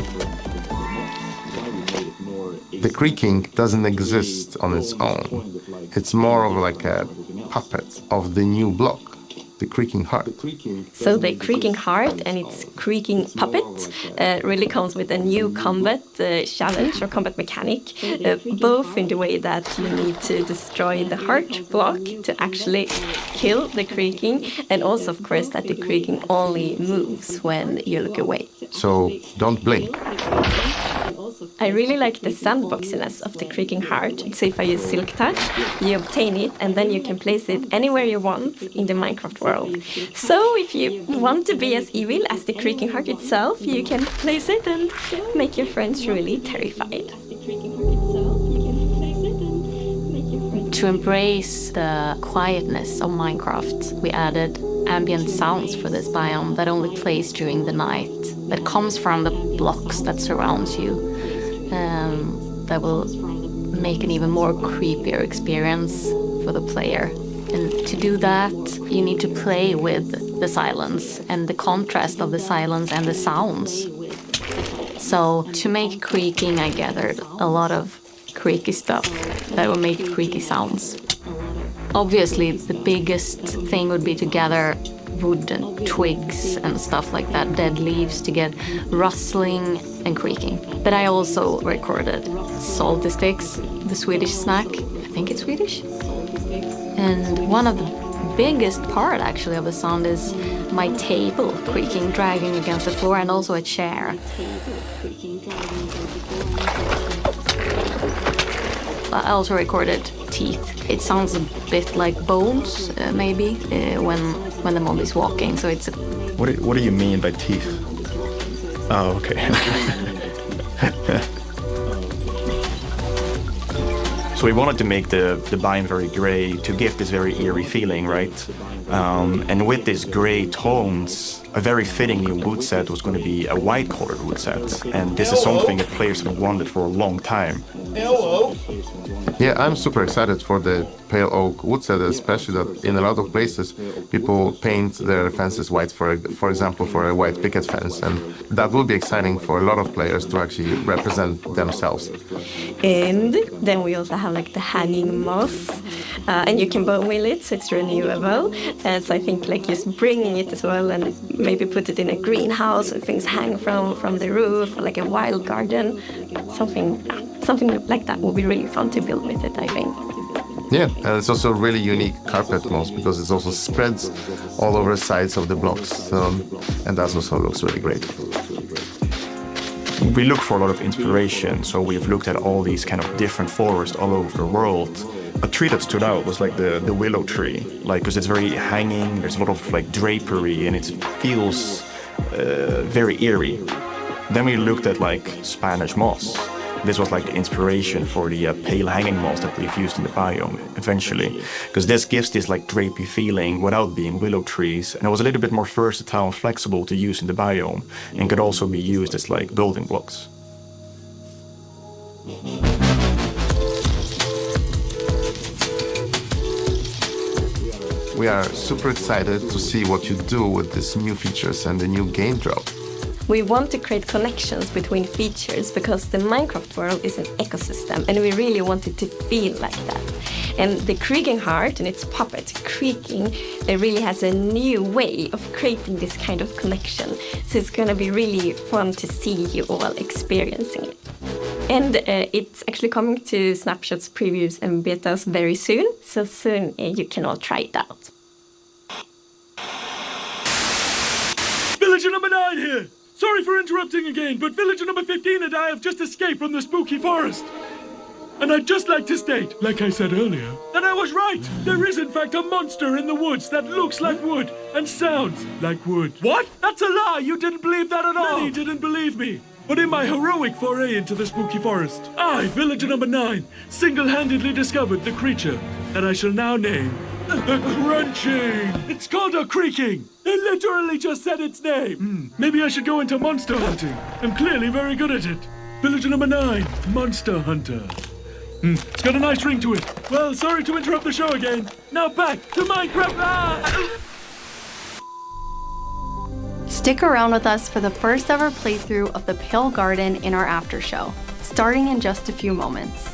The creaking doesn't exist on its own. It's more of like a puppet of the new block, the creaking heart. So the creaking heart and its creaking puppet really comes with a new combat challenge or combat mechanic, both in the way that you need to destroy the heart block to actually kill the creaking, and also of course that the creaking only moves when you look away. So don't blink. I really like the sandboxiness of the creaking heart. So if I use Silk Touch, you obtain it and then you can place it anywhere you want in the Minecraft world. So if you want to be as evil as the creaking heart itself, you can place it and make your friends really terrified. To embrace the quietness of Minecraft, we added ambient sounds for this biome that only plays during the night, that comes from the blocks that surround you, that will make an even more creepier experience for the player. And to do that, you need to play with the silence and the contrast of the silence and the sounds. So to make creaking, I gathered a lot of creaky stuff that would make creaky sounds. Obviously, the biggest thing would be to gather wood and twigs and stuff like that, dead leaves, to get rustling and creaking. But I also recorded salty sticks, the Swedish snack. I think it's Swedish. And one of the biggest part actually of the sound is my table creaking, dragging against the floor, and also a chair. I also recorded teeth. It sounds a bit like bones, maybe, when the mob is walking. So it's. What do you mean by teeth? Oh, okay. So we wanted to make the biome very gray to give this very eerie feeling, right? And with these gray tones, a very fitting new wood set was going to be a white-colored wood set. And this is something that players have wanted for a long time. Hello. Yeah, I'm super excited for the pale oak wood set, especially that in a lot of places people paint their fences white, for example, for a white picket fence, and that will be exciting for a lot of players to actually represent themselves. And then we also have like the hanging moss, and you can bone wheel it, so it's renewable. So I think like just bringing it as well, and maybe put it in a greenhouse and things hang from the roof, like a wild garden, something like that would be really fun to build with it, I think. Yeah, and it's also a really unique carpet moss because it also spreads all over the sides of the blocks, and that also looks really great. We look for a lot of inspiration, so we've looked at all these kind of different forests all over the world. A tree that stood out was like the willow tree, like because it's very hanging, there's a lot of like drapery, and it feels very eerie. Then we looked at like Spanish moss. This was like the inspiration for the pale hanging moss that we've used in the biome eventually, because this gives this like drapey feeling without being willow trees, and it was a little bit more versatile and flexible to use in the biome, and could also be used as like building blocks. We are super excited to see what you do with these new features and the new game drop. We want to create connections between features because the Minecraft world is an ecosystem and we really want it to feel like that. And the Creaking Heart and its puppet, Creaking, it really has a new way of creating this kind of connection. So it's going to be really fun to see you all experiencing it. And it's actually coming to Snapshots, previews and betas very soon. So soon you can all try it out. Villager number 9 here! Sorry for interrupting again, but villager number 15 and I have just escaped from the spooky forest. And I'd just like to state, like I said earlier, that I was right. There is in fact a monster in the woods that looks like wood and sounds like wood. What? That's a lie! You didn't believe that at all! Many didn't believe me. But in my heroic foray into the spooky forest, I, villager number 9, single-handedly discovered the creature that I shall now name the Crunching. It's called a Creaking. It literally just said its name. Maybe I should go into monster hunting. I'm clearly very good at it. Villager number 9, Monster Hunter. It's got a nice ring to it. Well, sorry to interrupt the show again. Now back to Minecraft. Stick around with us for the first ever playthrough of the Pale Garden in our after show, starting in just a few moments.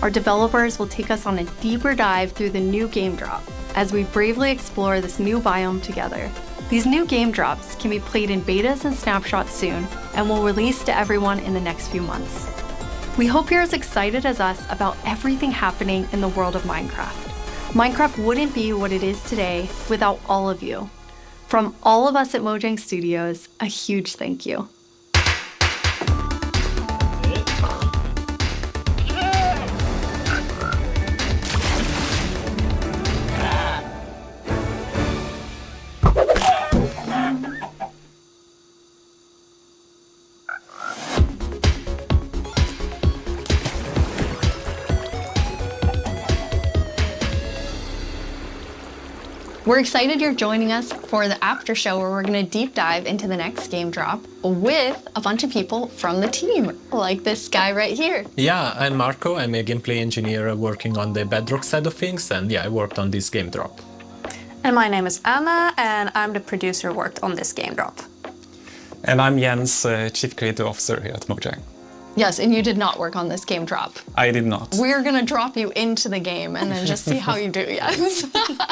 Our developers will take us on a deeper dive through the new game drop as we bravely explore this new biome together. These new game drops can be played in betas and snapshots soon and will release to everyone in the next few months. We hope you're as excited as us about everything happening in the world of Minecraft. Minecraft wouldn't be what it is today without all of you. From all of us at Mojang Studios, a huge thank you. We're excited you're joining us for the after show where we're going to deep dive into the next game drop with a bunch of people from the team, like this guy right here. Yeah, I'm Marco. I'm a gameplay engineer working on the Bedrock side of things, and yeah, I worked on this game drop. And my name is Anna, and I'm the producer who worked on this game drop. And I'm Jens, Chief Creative Officer here at Mojang. Yes, and you did not work on this game drop. I did not. We're gonna drop you into the game and then just see how you do, yes.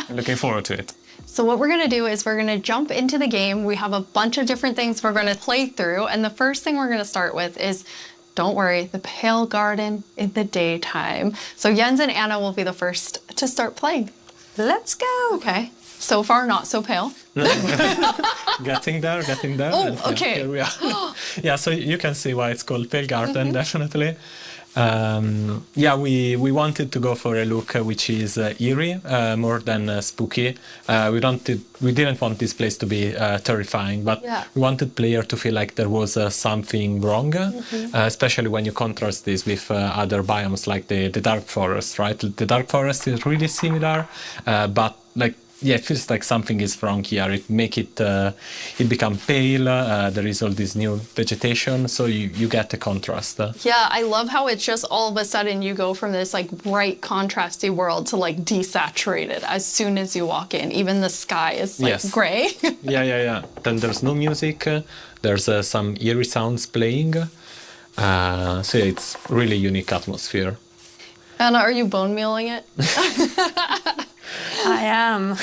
Looking forward to it. So what we're gonna do is we're gonna jump into the game. We have a bunch of different things we're gonna play through, and the first thing we're gonna start with is, don't worry, the Pale Garden in the daytime. So Jens and Anna will be the first to start playing. Let's go. Okay. So far, not so pale. Getting there. Oh, okay. Yeah, here we are. Yeah, so you can see why it's called Pale Garden, definitely. Yeah, we wanted to go for a look which is eerie, more than spooky. We didn't want this place to be terrifying, but we wanted player to feel like there was something wrong, especially when you contrast this with other biomes like the Dark Forest, right? The Dark Forest is really similar, but like, yeah, it feels like something is wrong here. It become pale. There is all this new vegetation, so you get a contrast. Yeah, I love how it's just all of a sudden you go from this like bright, contrasty world to like desaturated as soon as you walk in. Even the sky is like gray. Yeah. Then there's no music. There's some eerie sounds playing. So yeah, it's really unique atmosphere. Anna, are you bone mealing it? I am.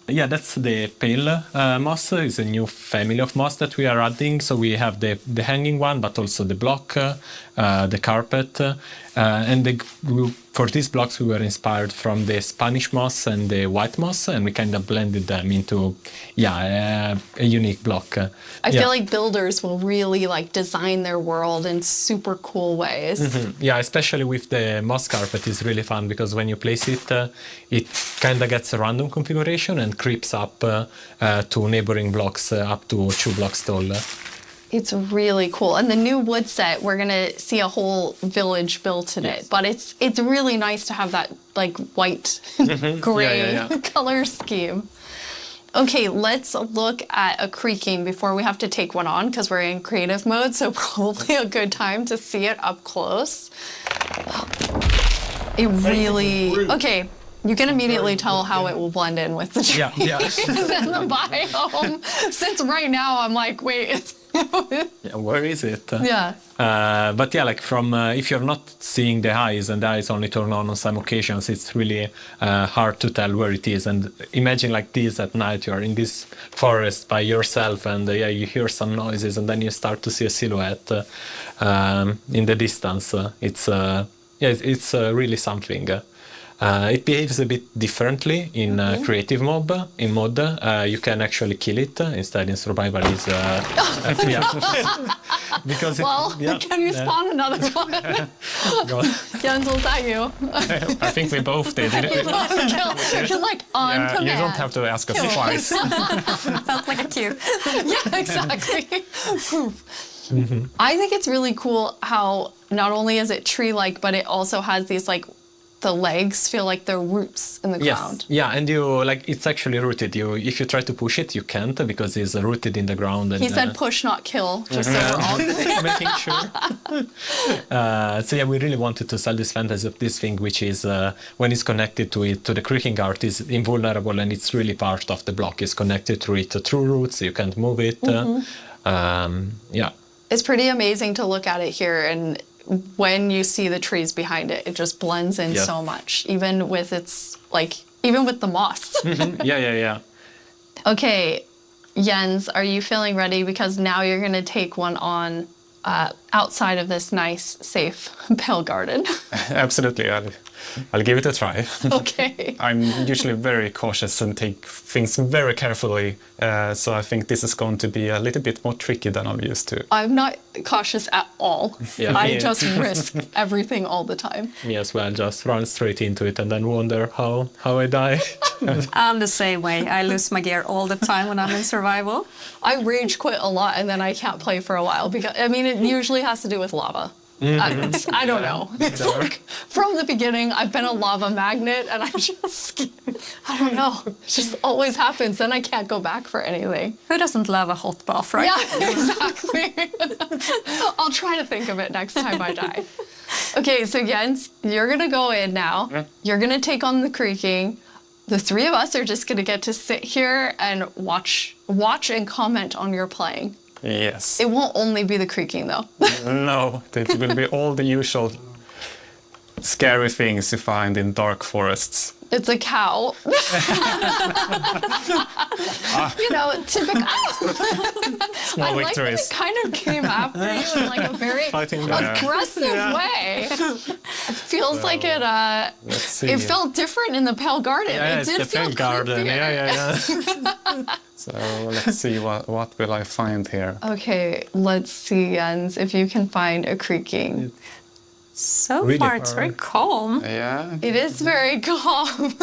Yeah, that's the pale moss. It's a new family of moss that we are adding. So we have the hanging one, but also the block, the carpet. And for these blocks, we were inspired from the Spanish moss and the white moss, and we kind of blended them into, a unique block. I feel like builders will really like design their world in super cool ways. Yeah, especially with the moss carpet is really fun because when you place it, it kind of gets a random configuration and creeps up to neighboring blocks up to 2 blocks tall. It's really cool. And the new wood set, we're gonna see a whole village built in it. But it's really nice to have that like white, gray color scheme. Okay, let's look at a creaking before we have to take one on because we're in creative mode, so probably a good time to see it up close. It really, okay. You can immediately tell how it will blend in with the trees and the biome. Since right now I'm like, wait. Where is it? Yeah. But yeah, like from if you're not seeing the eyes and the eyes only turn on some occasions, it's really hard to tell where it is. And imagine like this at night, you're in this forest by yourself, and you hear some noises, and then you start to see a silhouette in the distance. It's really something. It behaves a bit differently in creative mode. In mod, you can actually kill it. Instead, in survival, is because can you spawn another one? Jens, was that you? I think we both did. You're like on command. You don't have to ask us twice. Sounds like a cue. Yeah, exactly. I think it's really cool how not only is it tree-like, but it also has these like the legs feel like they're roots in the ground. Yeah, and you like it's actually rooted. If you try to push it, you can't because it's rooted in the ground. And, he said push, not kill, just so we're all making sure. So yeah, we really wanted to sell this fantasy of this thing, which is when it's connected to the creaking art, is invulnerable and it's really part of the block. It's connected to it through roots. You can't move it. It's pretty amazing to look at it here, and when you see the trees behind it, it just blends in so much, even with the moss. Yeah. Okay, Jens, are you feeling ready? Because now you're going to take one on outside of this nice, safe Pale Garden. Absolutely. I'll give it a try. Okay. I'm usually very cautious and take things very carefully, so I think this is going to be a little bit more tricky than I'm used to. I'm not cautious at all. I just risk everything all the time. Me as well, just run straight into it and then wonder how I die. I'm the same way. I lose my gear all the time when I'm in survival. I rage quit a lot and then I can't play for a while because, I mean, it usually has to do with lava. I don't know. It's like from the beginning, I've been a lava magnet, and I don't know. It just always happens. Then I can't go back for anything. Who doesn't love a hot bath, right? Yeah, exactly. I'll try to think of it next time I die. Okay, so Jens, you're gonna go in now. You're gonna take on the creaking. the three of us are just gonna get to sit here and watch and comment on your playing. Yes. It won't only be the creaking though. No, it will be all the usual scary things you find in dark forests. It's a cow. You know, typical. Small I like that victories. it kind of came after you in like a very Fighting back. aggressive way. It feels like it. Let's see. It felt different in the Pale Garden. Yeah, it it's did the feel Pale Garden. creepier. Yeah. So let's see what will I find here. Okay, let's see, Jens, if you can find a creaking. So Really? far, it's very calm. Yeah. It is very calm.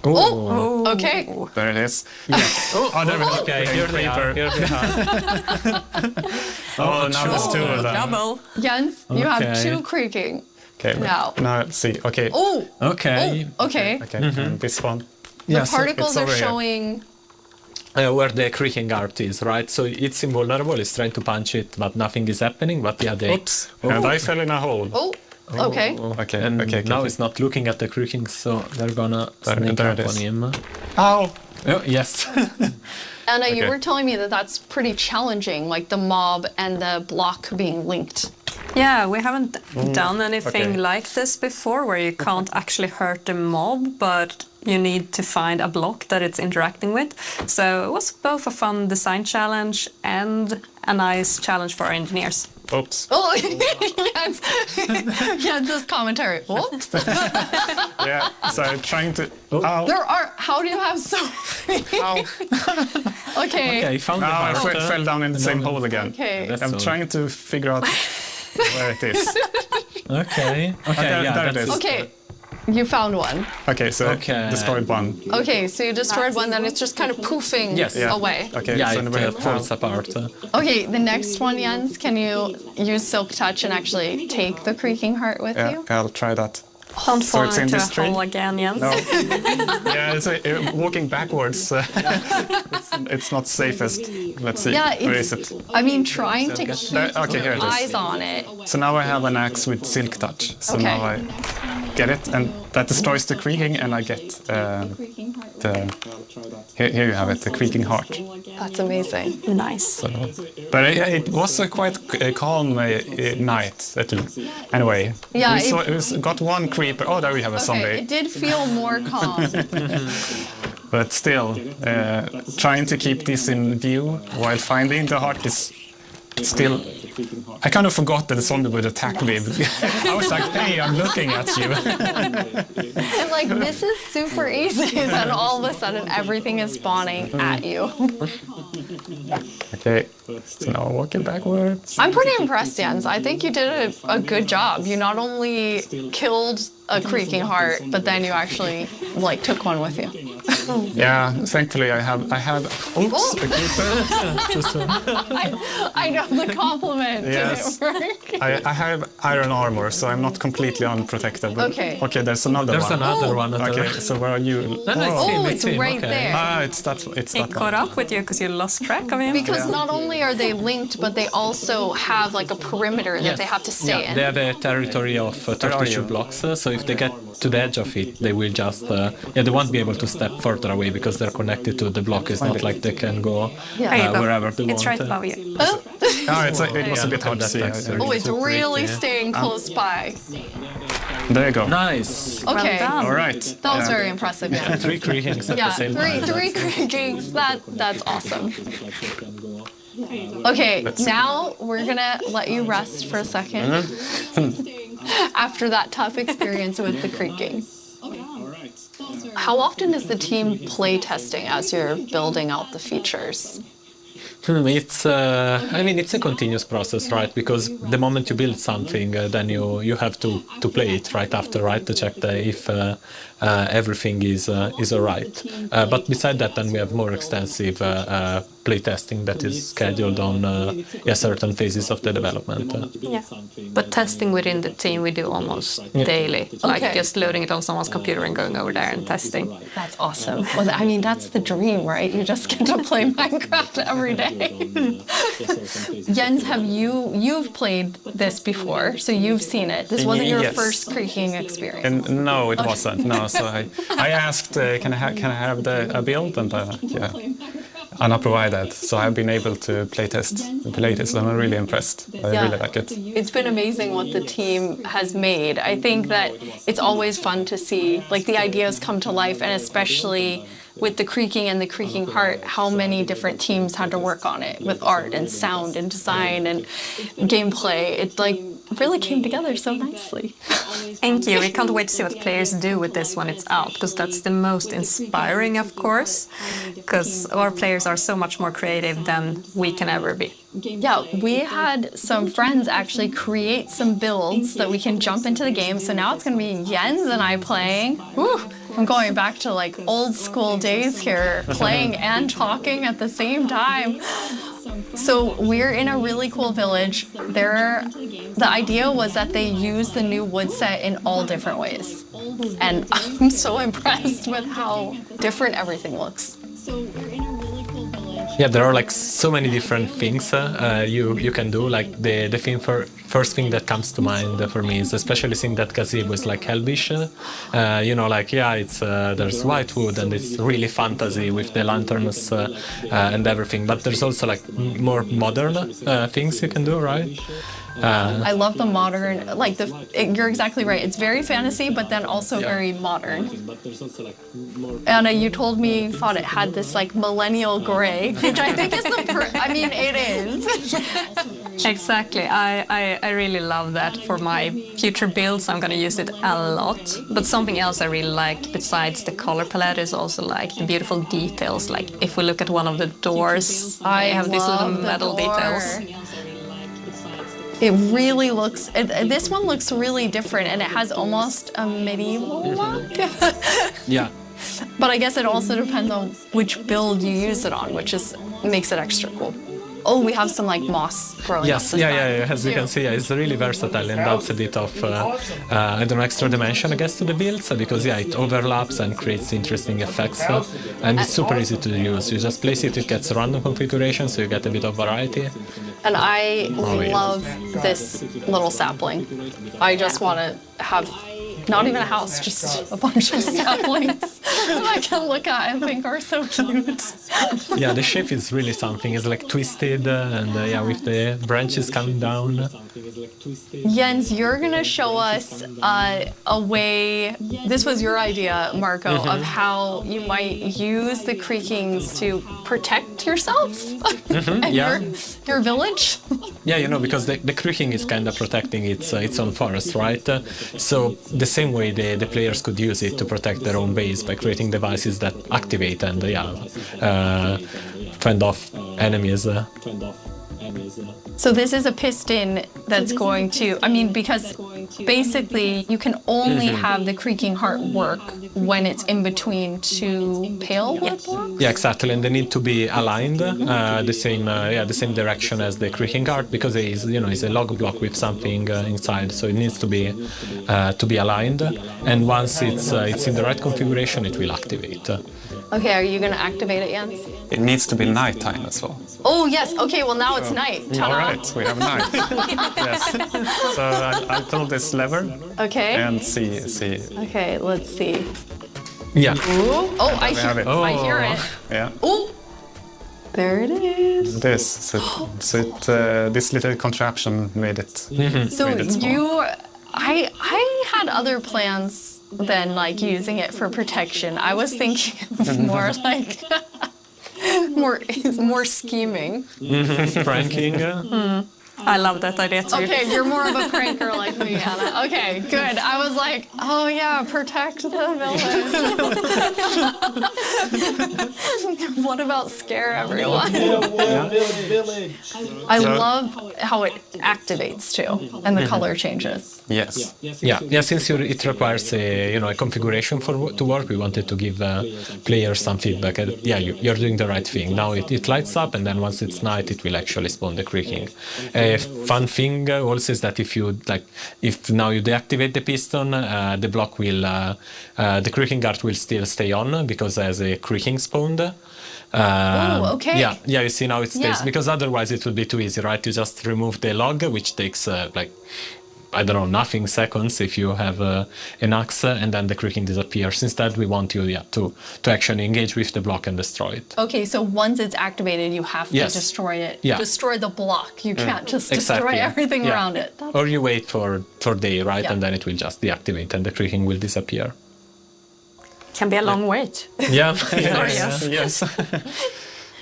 Oh. Okay. There it is. Yes. Oh, there we go. Okay, here they are. Here they are. Oh, now there's two of them. Double. Jens, you have Okay. two creaking. Okay. Now. Now let's see. Okay. Oh. Okay. Oh, okay. Okay. And this one. The particles are showing. Where the creaking art is, right? So it's invulnerable, it's trying to punch it, but nothing is happening, but yeah, they... Oops. And I fell in a hole. Oh, okay. Okay. And okay. now okay. it's not looking at the creaking, so they're gonna There sneak it up is. on him. Ow! Oh, yes. Anna, you Okay. were telling me that that's pretty challenging, like the mob and the block being linked. Yeah, we haven't done anything okay. like this before, where you can't actually hurt the mob, but you need to find a block that it's interacting with. So it was both a fun design challenge and a nice challenge for our engineers. Oops. Oh, yes. Jens's commentary. Whoops. Yeah. So I'm trying to. Ow. There are. How do you have so many? Okay. Okay, found the Now I part. fell down in the same hole again. Okay. That's I'm all. trying to figure out where it is. Okay. Okay, there- yeah, there it that's... is. Okay. You found one. Okay, so Okay. destroyed one. Okay, so you destroyed one, then it's just kind of poofing Yes. Yeah. away. Okay, Yeah, so it we have falls apart. Okay, the next one, Jens, can you use Silk Touch and actually take the creaking heart with Yeah, you? I'll try that. Don't So fall it's in into a this tree? hole again, Jens. No. Yeah, it's walking backwards. It's not safest. Let's see. Yeah, Where is it? I mean, trying to keep Okay, here it is. eyes on it. So now I have an axe with silk touch. So Okay. now I get it, and that destroys the creaking, and I get the. Here you have it, the creaking heart. That's amazing. Nice. So, but it was a quite calm night. Anyway, Yeah, we got one creeper. Oh, there we have a Okay, zombie. it did feel more calm. But still, trying to keep this in view while finding the heart is still. I kind of forgot that the zombie would attack me. I was like, hey, I'm looking at you. And like, this is super easy, and then all of a sudden everything is spawning at you. Okay, so now walking backwards. I'm pretty impressed, Jens. I think you did a good job. You not only killed a creaking heart, but then you actually like took one with you. Yeah, thankfully I have. Oops, a creeper. I know the compliment Yes. didn't work. I have iron armor, so I'm not completely unprotected. But Okay. Okay, there's another There's one. another one. Okay, so where are you? No, no, it's him, Oh, it's it's him, right okay. there. Ah, it's that. It's He that caught one. up with you because you lost track of him. Because not only are they linked, but they also have like a perimeter that they have to stay Yeah, in. they have a territory of 32 blocks, so if they get to the edge of it, they will just, they won't be able to step further away because they're connected to the block. It's not like they can go wherever they want. It's right above you. Oh, It was a bit hard to see. oh, it's really staying close by. There you go. Nice. Okay. Well done. All right. That was very impressive, yeah. 3 creakings at Yeah, the same time. three creakings. That's awesome. Okay, now we're gonna let you rest for a second after that tough experience with the creaking. How often is the team play testing as you're building out the features? It's, I mean, it's a continuous process, right? Because the moment you build something, then you have to play it right after, right? To check if everything is all right. But beside that, then we have more extensive playtesting that is scheduled on certain phases of the development. Yeah. But testing within the team we do almost daily. Like just loading it on someone's computer and going over there and testing. That's awesome. Well, I mean, that's the dream, right? You just get to play Minecraft every day. Jens, you've played this before, so you've seen it. This wasn't your first creaking experience. And no, it wasn't. No, so I asked, can I have a build, and Anna provided. So I've been able to playtest, and I'm really impressed. I really like it. It's been amazing what the team has made. I think that it's always fun to see like the ideas come to life, and especially with the Creaking and the Creaking Heart, how many different teams had to work on it with art and sound and design and gameplay. It like really came together so nicely. Thank you. We can't wait to see what players do with this when it's out, because that's the most inspiring, of course, because our players are so much more creative than we can ever be. Yeah, we had some friends actually create some builds that we can jump into the game. So now it's going to be Jens and I playing. Woo! I'm going back to like old school days here, playing and talking at the same time. So we're in a really cool village. The idea was that they use the new wood set in all different ways. And I'm so impressed with how different everything looks. Yeah, there are like so many different things you can do. Like the first thing that comes to mind for me is especially seeing that gazebo is like Elvish. It's there's white wood and it's really fantasy with the lanterns and everything. But there's also like more modern things you can do, right? I love the modern, you're exactly right. It's very fantasy, but then also very modern. Anna, you told me you thought it had this like millennial gray, which I think is it is. Exactly. I really love that. For my future builds, I'm going to use it a lot. But something else I really like besides the color palette is also like the beautiful details. Like if we look at one of the doors, I have these little metal details. It really looks, this one looks really different, and it has almost a medieval look. Yeah. But I guess it also depends on which build you use it on, which makes it extra cool. Oh, we have some like moss growing. Yes, up as you can see, it's really versatile and adds a bit of extra dimension, I guess, to the builds, because it overlaps and creates interesting effects, and it's super easy to use. You just place it gets random configuration, so you get a bit of variety. And I love this little sapling. I just want to have not even a house, just a bunch of saplings that I can look at and think are so cute. Yeah, the shape is really something. It's like twisted and with the branches coming down. Jens, you're going to show us a way, this was your idea, Marco, of how you might use the Creakings to protect yourself and your village. Yeah, because the Creaking is kind of protecting its own forest, right? So the same way the players could use it to protect their own base by creating devices that activate and fend off enemies. So this is a piston that's going to, because basically you can only have the Creaking Heart work when it's in between two pale wood blocks? Yeah, exactly, and they need to be aligned the same direction as the Creaking Heart, because it's a log block with something inside, so it needs to be aligned, and once it's in the right configuration, it will activate. Okay, are you going to activate it, Jens? It needs to be nighttime as well. Oh, yes. Okay, well, now it's night. All right, we have night. Yes. So I'll pull this lever. Okay. And see. Okay, let's see. Yeah. Ooh. Oh, I hear it. Yeah. Oh, there it is. This little contraption made it. So I had other plans than like using it for protection. I was thinking of more like more scheming. Pranking. I love that idea too. Okay, you're more of a pranker like me, Anna. Okay, good. I was like, oh yeah, protect the village. What about scare everyone? I love how it activates too, and the color changes. Yes. Yeah. Since it requires a configuration to work, we wanted to give players some feedback. And you're doing the right thing. Now it lights up, and then once it's night, it will actually spawn the creaking. A fun thing also is that if now you deactivate the piston, the block will the creaking art will still stay on because there's a creaking spawned. Oh, okay. Yeah. You see now it stays because otherwise it would be too easy, right? You just remove the log, which takes nothing seconds if you have an axe, and then the creaking disappears. Instead, we want you to actually engage with the block and destroy it. Okay, so once it's activated, you have to destroy it. Yeah. Destroy the block. You can't just destroy everything around it. Or you wait for day, right? Yeah. And then it will just deactivate and the creaking will disappear. Can be a long wait. Yeah. Yes.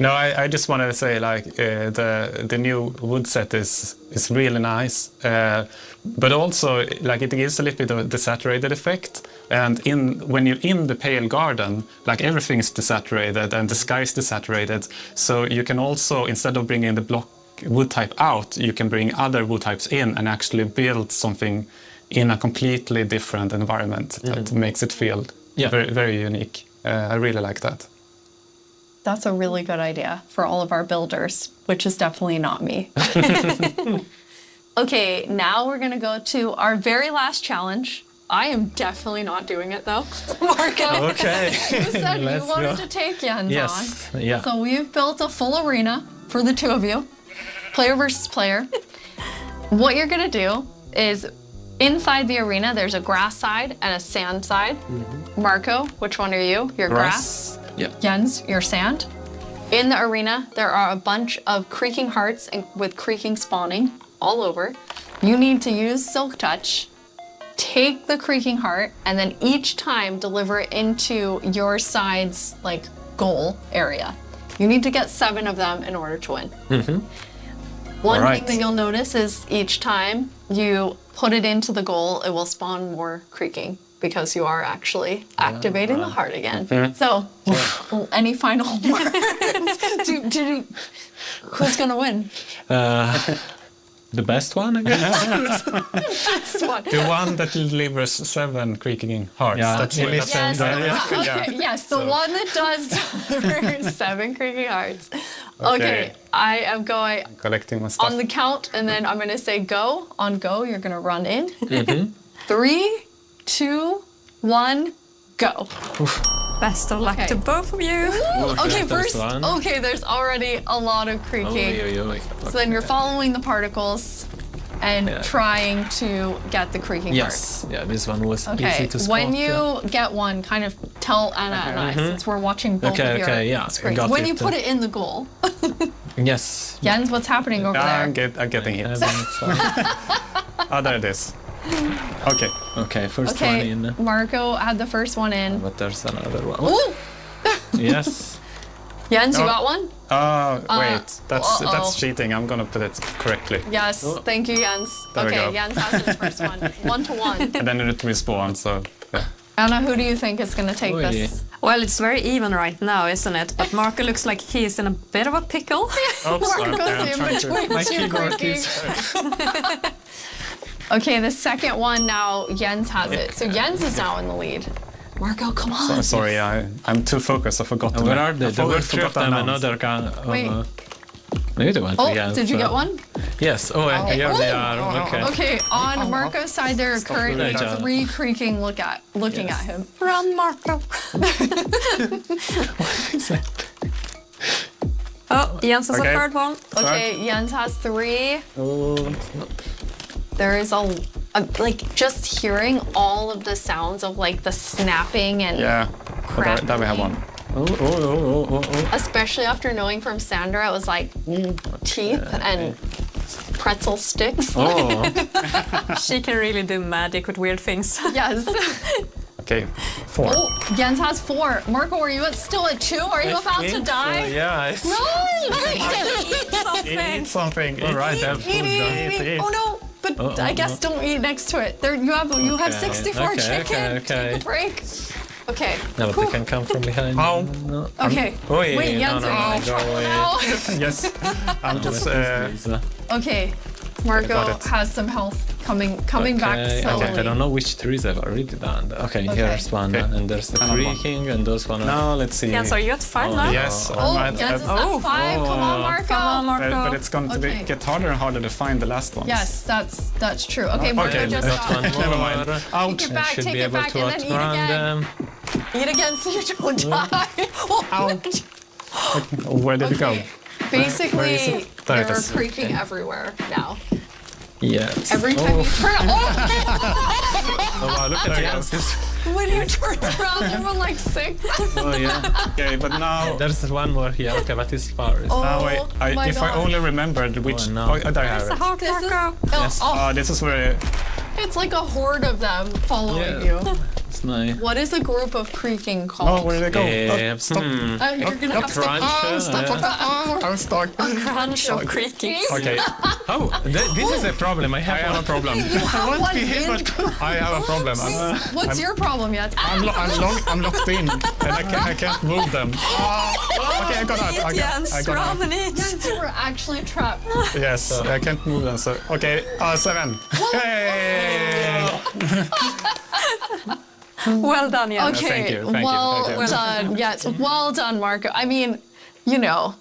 No, I just wanted to say the new wood set is really nice, but also it gives a little bit of the desaturated effect. And when you're in the pale garden, everything is desaturated and the sky is desaturated. So you can also, instead of bringing the block wood type out, you can bring other wood types in and actually build something in a completely different environment that makes it feel very, very unique. I really like that. That's a really good idea for all of our builders, which is definitely not me. Okay, now we're gonna go to our very last challenge. I am definitely not doing it though. Marco, okay. You said you wanted to take Jens on. Yeah. So we've built a full arena for the two of you, player versus player. What you're gonna do is inside the arena, there's a grass side and a sand side. Mm-hmm. Marco, which one are you? You're grass. Yeah. Jens, your sand. In the arena, there are a bunch of creaking hearts with creaking spawning all over. You need to use Silk Touch, take the creaking heart, and then each time deliver it into your side's goal area. You need to get 7 of them in order to win. Mm-hmm. One thing that you'll notice is each time you put it into the goal, it will spawn more creaking, because you are actually activating the heart again. Mm-hmm. So, any final words? Who's gonna win? The best one, I guess. Best one. The one that delivers 7 creaking hearts. Yeah, that's yes, Yes, the one that does deliver 7 creaking hearts. Okay, I am going collecting my stuff on the count, and then I'm gonna say go. On go, you're gonna run in. Mm-hmm. 3, 2, 1, go. Best of luck to both of you. Okay, first, there's already a lot of creaking. So then you're following the particles and trying to get the creaking Yes, this one was easy to spot. When you get one, kind of tell Anna and I, since we're watching both of your screens. When you put it in the goal. Yes. Jens, what's happening over there? I'm getting hit. There it is. Okay, first one in. Marco had the first one in. But there's another one. Ooh! Yes. Jens, you got one? Wait, that's cheating. I'm gonna put it correctly. Yes, thank you, Jens. There we go. Jens has his first one. 1 to 1. And then it respawns, so yeah. Anna, who do you think is gonna take this? Well, it's very even right now, isn't it? But Marco looks like he's in a bit of a pickle. Marco's in between 2 creaking. Okay, the second one now, Jens has it. So Jens is now in the lead. Marco, come on. Sorry, I'm too focused. I forgot. Where are they? There were 3 of them. Another kind of. Wait. Maybe one. Did you get one? Yes. Here they are. Okay. Okay, on Marco's side, there are currently 3 creaking looking at him. Run, Marco. Jens has a third one. Okay, Jens has 3. There is just hearing all of the sounds of the snapping and cracking. There we have one. Especially after knowing from Sandra, it was teeth and pretzel sticks. She can really do magic with weird things. Yes. Okay, 4. Oh, Jens has 4. Marco, are you still at 2? Are you about to die? Yeah. Run! something. Something. All right, have food. Eat. Oh no! But I guess don't eat next to it. There you have 64 chicken. Take a break. Okay. No, but they can come from behind. Ow. No. Okay. Wait, Wait, Jens, no, are you go away. now? Yes. I'm just. Okay. Marco got it. has some health coming back slowly. I don't know which trees I've already done. Okay, here's one, and there's the creaking, and those one. Now let's see. Jens, are you at 5 now? Yes. Jens is at 5. Come on, Marco. Come on, Marco. But it's going to get harder and harder to find the last ones. Yes, that's true. Okay, Marco, Okay, just that's stop. Never mind. Ouch. Take it back, Should take be it able back, to and then eat outrun again. them. Eat again so you don't die. Where did it go? Basically, Where is it? There it you're is. creaking everywhere now. Yes. Every time you turn Oh wow, look at Jens. when you turn around, you were like sick. Oh yeah. Okay, but now. There's one more here. Okay, but it's far. Now my if I God. only remembered which. no. Oh, there I have it. This is, Yes. This is where. it's like a horde of them following Yeah. you. It's nice. What is a group of creaking called? Oh, where did it go? Stop. You're gonna have Crunch. I'm stuck. a crunch of creaking. Okay. Oh, this is a problem. I have a problem. You have want one to be here, in. but I have a problem. What's your problem yet? I'm locked in, and I can't move them. Okay, I got out. I got out. Jens, you were actually trapped. Yes, I can't move them. So okay, 7. Hey! Well done, Jens. Okay, Thank you, thank you, well thank you. done. Yes, well done, Marco. I mean, you know,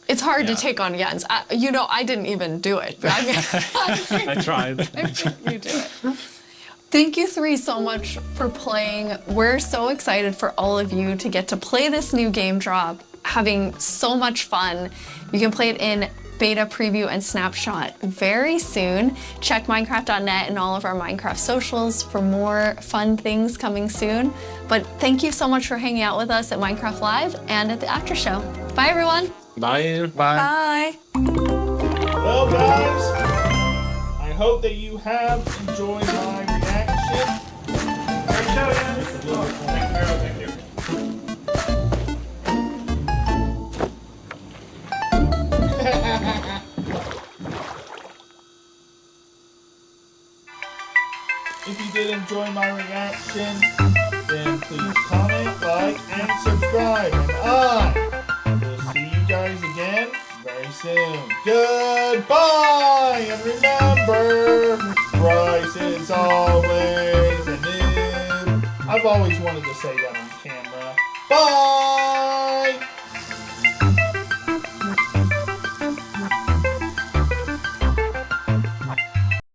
it's hard to take on Jens. I didn't even do it. But I mean, I tried. you did it. Thank you three so much for playing. We're so excited for all of you to get to play this new game drop, having so much fun. You can play it in beta preview and snapshot very soon. Check Minecraft.net and all of our Minecraft socials for more fun things coming soon. But thank you so much for hanging out with us at Minecraft Live and at the after show. Bye, everyone. Bye. Bye. Well, guys, I hope that you have enjoyed my reaction. Great show, Jens. Thank you. If you did enjoy my reaction, then please comment, like, and subscribe. And I will see you guys again very soon. Goodbye! And remember, price is always a noob. I've always wanted to say that on camera. Bye!